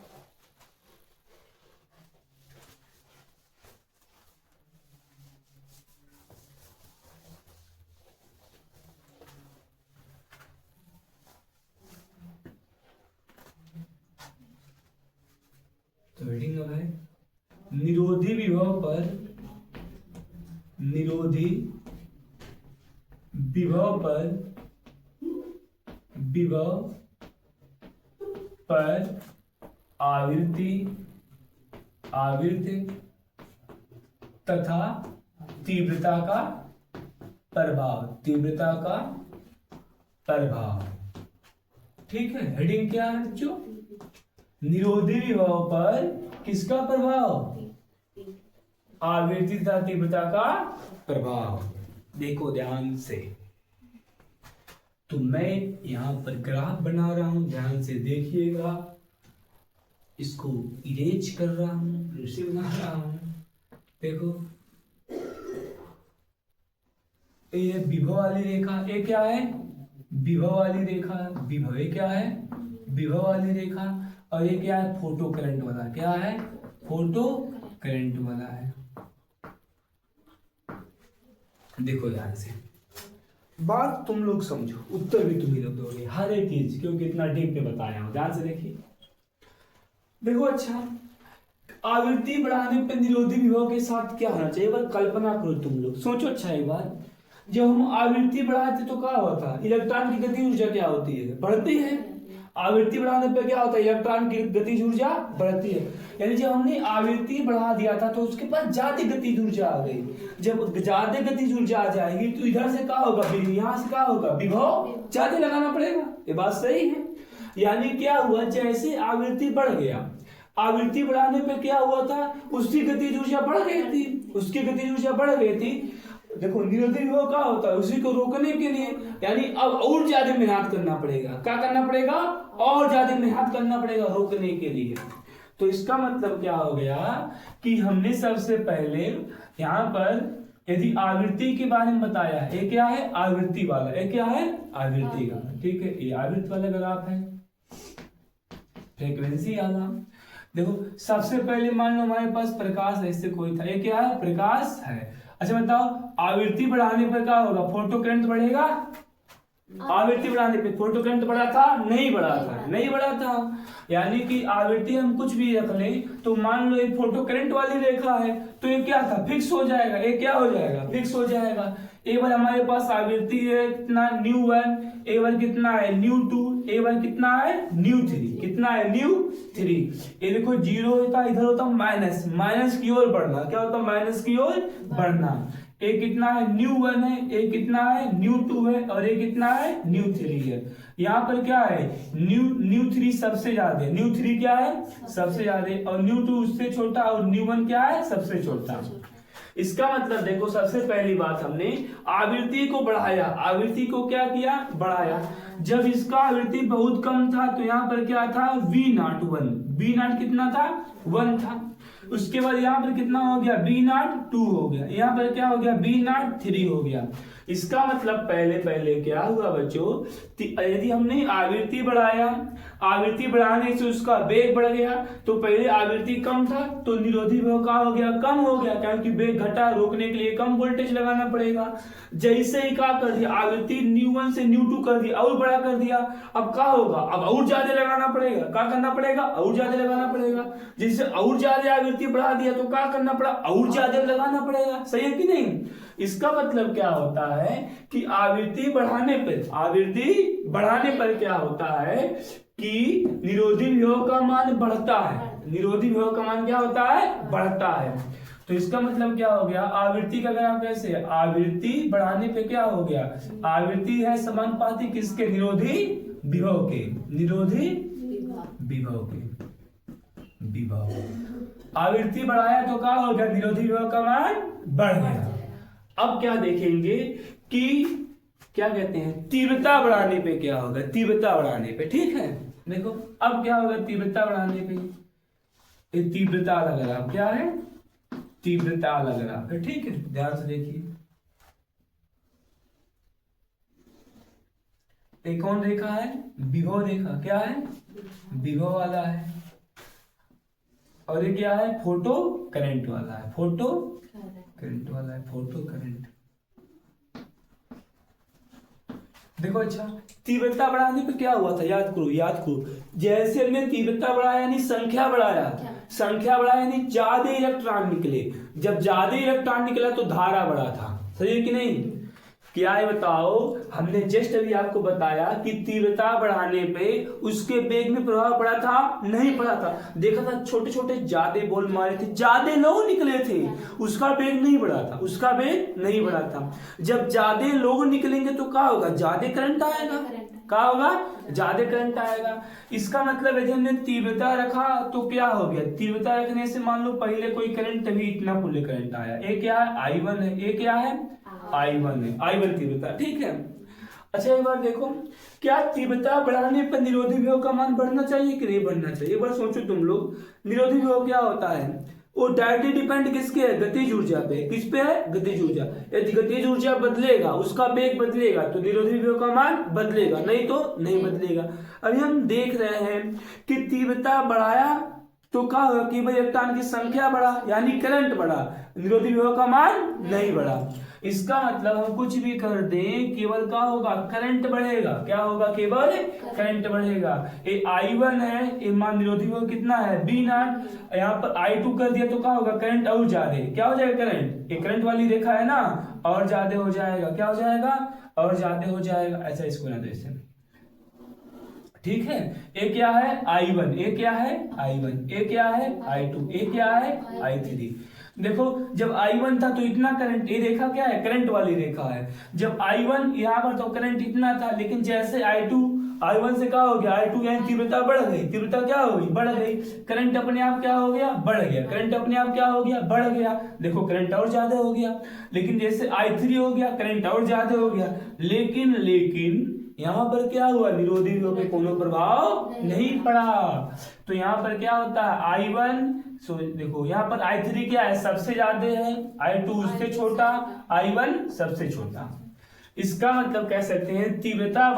तो हेडिंग अब है निरोधी विभव पर, निरोधी विभव पर, विभव पर आवृत्ति, आवृत्ति तथा तीव्रता का प्रभाव, तीव्रता का प्रभाव। ठीक है। हेडिंग क्या है बच्चों? निरोधी विभव पर किसका प्रभाव? आवृत्ति तथा तीव्रता का प्रभाव। देखो ध्यान से, तो मैं यहां पर ग्राफ बना रहा हूं, ध्यान से देखिएगा। इसको इरेज कर रहा हूं, फिर से बना रहा हूं। देखो ये विभव वाली रेखा, ये क्या है? विभव वाली रेखा। विभव ये क्या है? विभव वाली रेखा। और ये क्या है? फोटो करंट वाला। क्या है? फोटो करंट वाला है। देखो ध्यान से, बात तुम लोग समझो, उत्तर भी तुम ही लोग दोगे हर एक चीज, क्योंकि इतना डीप में बताया हूं। ध्यान से देखिए। देखो अच्छा, आवृत्ति बढ़ाने पर निरोधी विभव के साथ क्या होना चाहिए, बस कल्पना करो तुम लोग, सोचो अच्छा एक बार। जब हम आवृत्ति बढ़ाते तो क्या होता? इलेक्ट्रॉन की गति ऊर्जा क्या होती है? बढ़ती है। आवृत्ति बढ़ाने पर क्या होता है? इलेक्ट्रॉन की गतिज ऊर्जा बढ़ती है। यानी जब हमने आवृत्ति बढ़ा दिया था तो उसके पास ज्यादा गतिज ऊर्जा आ गई। जब ज्यादा गतिज ऊर्जा आ जाएगी तो इधर से क्या होगा? यहाँ से क्या होगा? विभव ज्यादा लगाना पड़ेगा। ये बात सही है। यानी क्या हुआ? जैसे आवृत्ति बढ़ गया, आवृत्ति बढ़ाने पे क्या हुआ था? उसकी गतिज ऊर्जा बढ़ गई थी, उसकी गतिज ऊर्जा बढ़ गई थी। देखो निरोधी विभव क्या होता है? उसी को रोकने के लिए, यानी अब और ज्यादा मेहनत करना पड़ेगा। क्या करना पड़ेगा? और ज्यादा मेहनत करना पड़ेगा रोकने के लिए। तो इसका मतलब क्या हो गया कि हमने सबसे पहले यहाँ पर यदि आवृत्ति के बारे में बताया है, ये क्या है आवृत्ति वाला, ये क्या है आवृत्ति का, ठीक है, ये आवृत्ति वाला ग्राफ है, फ्रीक्वेंसी वाला। देखो सबसे पहले मान लो हमारे पास प्रकाश ऐसे कोई था, ये क्या है प्रकाश है। अच्छा बताओ आवृत्ति बढ़ाने पर क्या होगा, फोटो करंट बढ़ेगा, आवृत्ति बढ़ाने पे फोटो करंट बढ़ा था नहीं बढ़ा था, नहीं बढ़ा था। यानी कि आवृत्ति हम कुछ भी रख लें तो मान लो एक फोटो करंट वाली रेखा है तो ये क्या था फिक्स हो जाएगा, ये क्या हो जाएगा फिक्स हो जाएगा। एक बार हमारे पास आवृत्ति है कितना ν1, एक बार कितना है ν2, एक बार कितना है ν3, कितना है ν3। ये देखो जीरो होता इधर होता माइनस, माइनस की ओर बढ़ना, क्या होता माइनस की ओर बढ़ना। एक कितना है ν1 है, एक कितना है ν2 है और एक कितना है ν3 है। यहाँ पर क्या है ν3 सबसे ज्यादा, ν3 क्या है सबसे ज्यादा और ν2 उससे छोटा और ν1 क्या है सबसे छोटा। इसका मतलब देखो सबसे पहली बात हमने आवृत्ति को बढ़ाया, आवृत्ति को क्या किया बढ़ाया। जब इसका आवृत्ति बहुत कम था तो यहाँ पर क्या था V0 1, V0 कितना था 1 था। उसके बाद यहाँ पर कितना हो गया V0 2 हो गया, यहाँ पर क्या हो गया V0 3 हो गया। इसका मतलब पहले पहले क्या हुआ बच्चों, यदि हमने आवृत्ति बढ़ाया, आवृत्ति बढ़ाने से उसका वेग बढ़ गया तो पहले आवृत्ति कम था तो निरोधी विभव का हो गया कम हो गया, क्योंकि वेग घटा, रोकने के लिए कम वोल्टेज लगाना पड़ेगा। जैसे ही क्या कर दिया आवृत्ति ν1 से ν2 कर दिया और बड़ा कर दिया, अब क्या होगा अब और ज्यादा लगाना पड़ेगा, क्या करना पड़ेगा और ज्यादा लगाना पड़ेगा। जैसे और ज्यादा आवृत्ति बढ़ा दिया तो क्या करना पड़ा और ज्यादा लगाना पड़ेगा, सही है कि नहीं। इसका मतलब क्या होता है कि आवृत्ति बढ़ाने पर, आवृत्ति बढ़ाने पर क्या होता है कि निरोधी विभव का मान बढ़ता है, निरोधी विभव का मान क्या होता है बढ़ता है। तो इसका मतलब क्या हो गया आवृत्ति का ग्राफ कैसे, आवृत्ति बढ़ाने पे क्या हो गया, आवृत्ति है समानुपाती किसके निरोधी विभव के, निरोधी विभव के, विभव। आवृत्ति बढ़ाया तो क्या हो गया निरोधी विभव का मान बढ़ गया। अब क्या देखेंगे कि क्या कहते हैं तीव्रता बढ़ाने पे क्या होगा, तीव्रता बढ़ाने पे, ठीक है। देखो अब क्या होगा तीव्रता बढ़ाने पे, ये तीव्रता लग रहा क्या है, तीव्रता लग रहा है, ठीक है। ध्यान से देखिए एक कौन रेखा है विभव रेखा, क्या है विभव वाला है, और ये क्या है फोटो करंट वाला है, फोटो करंट वाला है, फोटो करंट। देखो अच्छा तीव्रता बढ़ाने पे क्या हुआ था याद करो, याद करो। जैसे हमने तीव्रता बढ़ाया यानी संख्या बढ़ाया, संख्या बढ़ाया यानी ज्यादा इलेक्ट्रॉन निकले, जब ज्यादा इलेक्ट्रॉन निकला तो धारा बढ़ा था, सही है कि नहीं। क्या है बताओ, हमने जस्ट अभी आपको बताया कि तीव्रता बढ़ाने पे उसके वेग में प्रभाव पड़ा था नहीं पड़ा था। देखा था छोटे छोटे ज्यादा बॉल मारे थे, ज्यादा लोग निकले थे, उसका वेग नहीं बढ़ा था, उसका वेग नहीं बढ़ा था। जब ज्यादा लोग निकलेंगे तो क्या होगा ज्यादा करंट आएगा, क्या होगा ज्यादा करंट आएगा। इसका मतलब यदि हमने तीव्रता रखा तो क्या हो गया, तीव्रता रखने से मान लो पहले कोई करंट तभी इतना कुल करंट आया, ये क्या है I1 है, ये क्या है I1 है, I1 तीव्रता, ठीक है। अच्छा एक बार देखो क्या तीव्रता बढ़ाने पर निरोधी विभव का मान बढ़ना चाहिए कि नहीं बढ़ना चाहिए, एक बार सोचो तुम लोग। निरोधी विभव क्या होता है, वो डायरेक्टली डिपेंड किसके है गतिज ऊर्जा पे, किस पे है गतिज ऊर्जा। यदि गतिज ऊर्जा बदलेगा उसका वेग बदलेगा तो निरोधी विभव का मान बदलेगा, नहीं तो नहीं बदलेगा। अभी हम देख रहे हैं कि तीव्रता बढ़ाया तो क्या होगा कि भाई इलेक्ट्रॉन की संख्या बढ़ा यानी करंट बढ़ा, निरोधी विभव का मान नहीं बढ़ा। इसका मतलब हम कुछ भी कर दें केवल क्या होगा करंट बढ़ेगा, क्या होगा केवल करंट बढ़ेगा। ये I1 है, ये मान निरोधी विभव कितना है V0, यहाँ पर I2 कर दिया तो क्या होगा करंट और ज्यादा, क्या हो जाएगा करंट, ये करंट वाली रेखा है ना और ज्यादा हो जाएगा, क्या हो जाएगा और ज्यादा हो जाएगा। ऐसा इसको ना दे, ठीक है। ये क्या है I1, ये क्या है I1, ये क्या है I2, ये क्या है I3। देखो जब I1 था तो इतना करंट, ये रेखा क्या है करंट वाली रेखा है। जब I1 यहाँ पर तो करंट इतना था, लेकिन जैसे I1 से क्या हो गया I2 यानी तीव्रता बढ़ गई, तीव्रता क्या हो गई बढ़ गई, करंट अपने आप क्या हो गया बढ़ गया, करंट अपने आप क्या हो गया बढ़ गया। देखो करंट और ज्यादा हो गया, लेकिन जैसे I3 हो गया करंट और ज्यादा हो गया, लेकिन यहाँ पर क्या हुआ, विरोधी विभव पे कोनो प्रभाव नहीं पड़ा। तो यहाँ पर क्या होता है I1, सो देखो यहाँ पर I3 क्या है, सबसे ज्यादा है, I2 उससे छोटा, I1 सबसे छोटा। इसका मतलब कह सकते हैं तीव्रता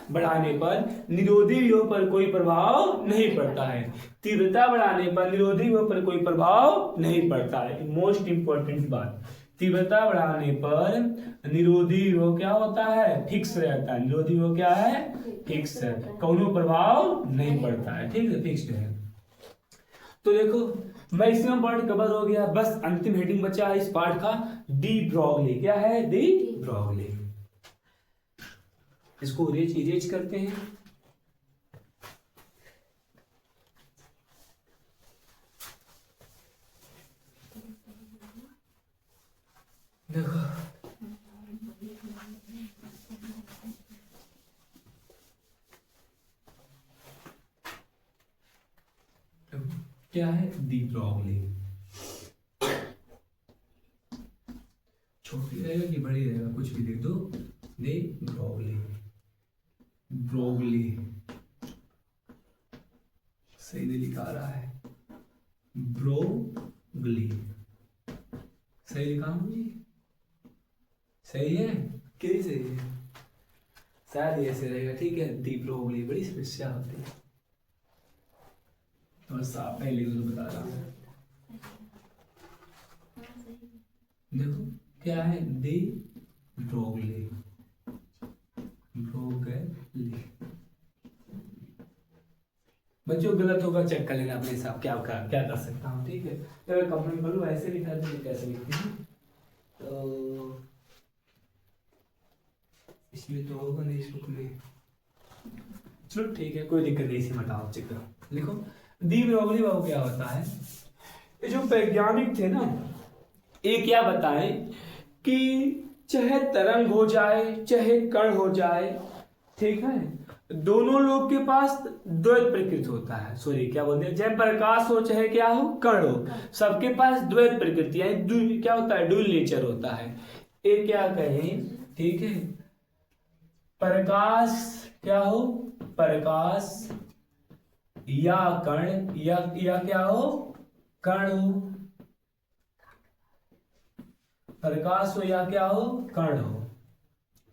बढ़ाने पर निरोधी विभव पर कोई प्रभाव नहीं पड़ता है। तीव्रता बढ़ाने पर निरोधी विभव पर कोई प्रभाव नहीं पड़ता है। मोस्ट इंपॉर्टेंट बात, तीव्रता बढ़ाने पर निरोधी विभव क्या होता है, फिक्स रहता है। निरोधी विभव क्या है, फिक्स है, कोनो प्रभाव नहीं पड़ता है, ठीक है, फिक्स्ड है। तो देखो मैक्सिमम पार्ट कवर हो गया, बस अंतिम हेडिंग बचा है इस पार्ट का, डी ब्रोगली। क्या है, डी ब्रोगली। इसको इरेज करते हैं। देखो क्या है, डी ब्रोगली। छोटी रहेगा कि बड़ी रहेगा, कुछ भी लिख दो, डी ब्रोगली। ब्रोगली सही नहीं लिखा रहा है, ब्रोगली सही लिखा हूं जी, सही है कि सही है, शायद ऐसे रहेगा, ठीक है। डी ब्रोगली बड़ी समस्या होती है, और साफ पहले तो बता रहा हूं। देखो क्या है, डी ब्रोगली। ब्रोगली बच्चों गलत होगा चेक कर लेना अपने हिसाब, क्या कर सकता हूँ, ठीक है। तो अगर कंप्लेंट करूँ ऐसे लिखा तो कैसे लिखती हूँ, तो इसमें तो होगा नहीं, इस बुक में, चलो ठीक है, कोई दिक्कत नहीं, इसे हटाओ, चेक करो, लिखो। डी ब्रोगली वो क्या होता है, ये जो वैज्ञानिक थे ना, ये क्या बताएं कि चाहे तरंग हो जाए चाहे कण हो जाए, ठीक है, दोनों लोग के पास द्वैत प्रकृति होता है। सॉरी क्या बोलते हैं, चाहे प्रकाश हो चाहे क्या हो, कण हो, सबके पास द्वैत प्रकृति यानी क्या होता है, ड्यूल नेचर होता है। ये क्या कहें, ठीक है, प्रकाश क्या हो, प्रकाश या कण या क्या हो, कण हो, प्रकाश हो या क्या हो, कण हो,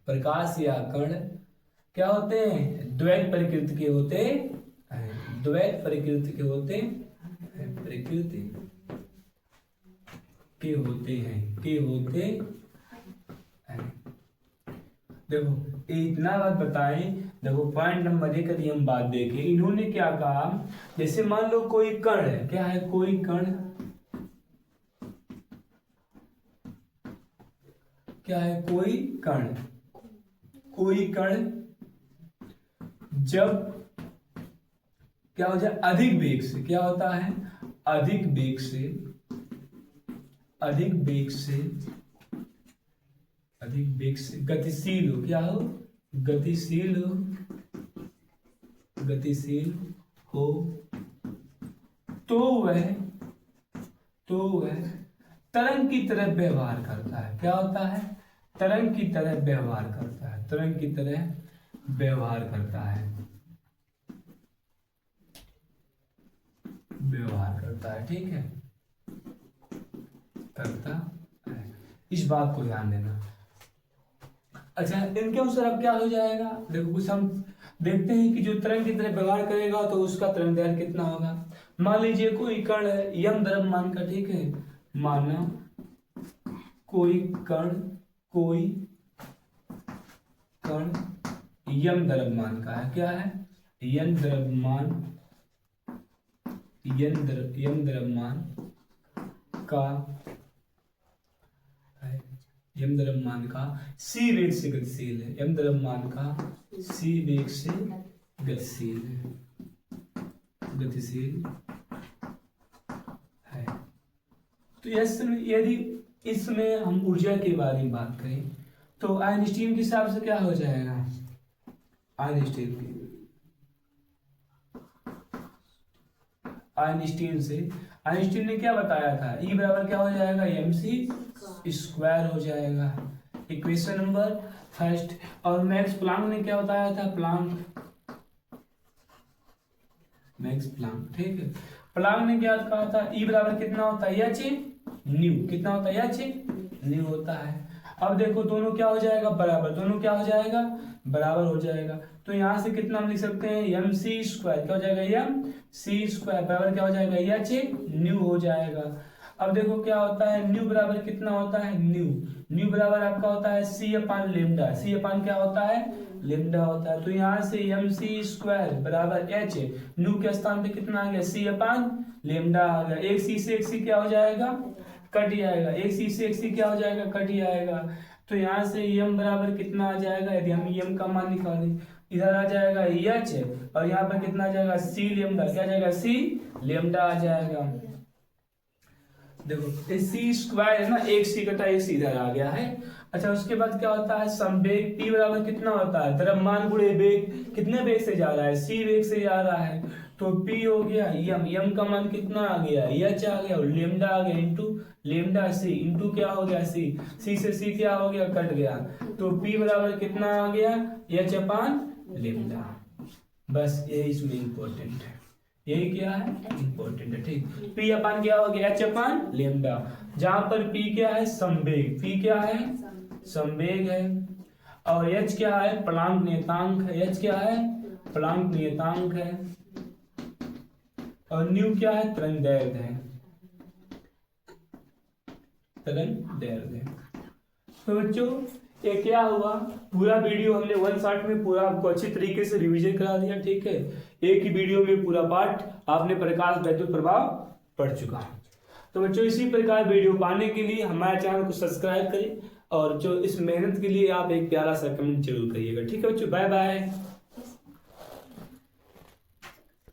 प्रकाश या कण क्या होते हैं, द्वैत प्रकृति के होते हैं, द्वैत प्रकृति के होते हैं, प्रकृति के होते हैं। देखो इतना बात बताएं, देखो पॉइंट नंबर 1 यदि हम बात देखें, इन्होंने क्या कहा, जैसे मान लो कोई कण है, क्या है, कोई कण, क्या है, कोई कण जब क्या हो जाए, अधिक वेग से, क्या होता है, अधिक वेग से गतिशील हो, क्या हो, गतिशील हो, तो वह तरंग की तरह व्यवहार करता है। क्या होता है, तरंग की तरह व्यवहार करता है, ठीक है, करता है, इस बात को ध्यान देना। अच्छा इनके अनुसार अब क्या हो जाएगा, देखो कुछ हम देखते हैं कि जो तरंग की तरह व्यवहार करेगा तो उसका तरंग दैर्घ्य कितना होगा। मान लीजिए कोई कण है यम द्रव्यमान का, ठीक है, माना कोई कण यम द्रव्यमान का है, क्या है, यम द्रव्यमान का सी वेग से गतिशील है, यम द्रव्यमान का सी वेग से गतिशील है। तो यदि इसमें हम ऊर्जा के बारे में बात करें तो आइंस्टीन के हिसाब से क्या हो जाएगा, आइंस्टीन ने क्या बताया था, E बराबर क्या हो जाएगा, mc स्क्वायर हो जाएगा, इक्वेशन नंबर फर्स्ट। और मैक्स प्लांक ने क्या बताया था, मैक्स प्लांक, ठीक है। प्लांक ने क्या कहा था, ई बराबर कितना होता है, एच न्यू, कितना होता है, एच न्यू होता है। अब देखो दोनों क्या हो जाएगा, बराबर, दोनों क्या हो जाएगा, बराबर हो जाएगा। तो यहां से कितना हम लिख सकते हैं, एम सी स्क्वायर, क्या हो जाएगा, एम सी स्क्वायर बराबर क्या हो जाएगा, एच न्यू हो जाएगा। अब देखो क्या होता है, न्यू बराबर कितना होता है, न्यू बराबर आपका होता है सी अपान लेमडा, सी अपान क्या होता है, लेमडा होता है। तो यहाँ से एम सी स्क्वायर बराबर एच, न्यू के स्थान पे कितना आ गया, सी अपान लेमडा आ गया। एक सी से एक सी क्या हो जाएगा, कट जाएगा, एक सी से एक सी क्या हो जाएगा, कट जाएगा। तो यहाँ से एम बराबर कितना आ जाएगा, यदि हम एम का मान निकालें, इधर आ जाएगा एच और यहाँ पर कितना आ जाएगा, सी लेमडा, क्या आ जाएगा, सी लेमडा आ जाएगा। देखो सी स्क्वायर है ना, एक सी कटा एक सी इधर आ गया है। अच्छा उसके बाद क्या होता है, संवेग P बराबर कितना होता है, द्रव्यमान गुणे वेग, कितने वेग से जा रहा है, c वेग से जा रहा है। तो P हो गया m का मान कितना आ गया, h आ गया, और लेमडा आ गया इंटू लेमडा c, इंटू क्या हो गया c से c क्या हो गया, कट गया। तो P बराबर कितना आ गया, h अपान लेमडा। बस यही इसमें इंपॉर्टेंट है, यही क्या है, इंपॉर्टेंट है, ठीक। P अपान क्या हो गया, h अपान लेमडा, जहां पर P क्या है, संवेग, P क्या है, संवेग है, और h क्या है, प्लांक नियतांक है, h क्या है, प्लांक नियतांक है, और न्यू क्या है, तरंग दैर्घ्य है, तरंग दैर्घ्य है। तो बच्चों ये क्या हुआ, पूरा वीडियो हमने वन शॉट में पूरा आपको अच्छी तरीके से रिवीजन करा दिया, ठीक है। एक ही वीडियो में पूरा पाठ आपने प्रकाश वैद्युत प्रभाव पढ़ चुका। तो बच्चों इसी प्रकार वीडियो पाने के लिए हमारे चैनल को सब्सक्राइब करें, और जो इस मेहनत के लिए आप एक प्यारा सा कमेंट जरूर करिएगा, ठीक है बच्चों, बाय बाय।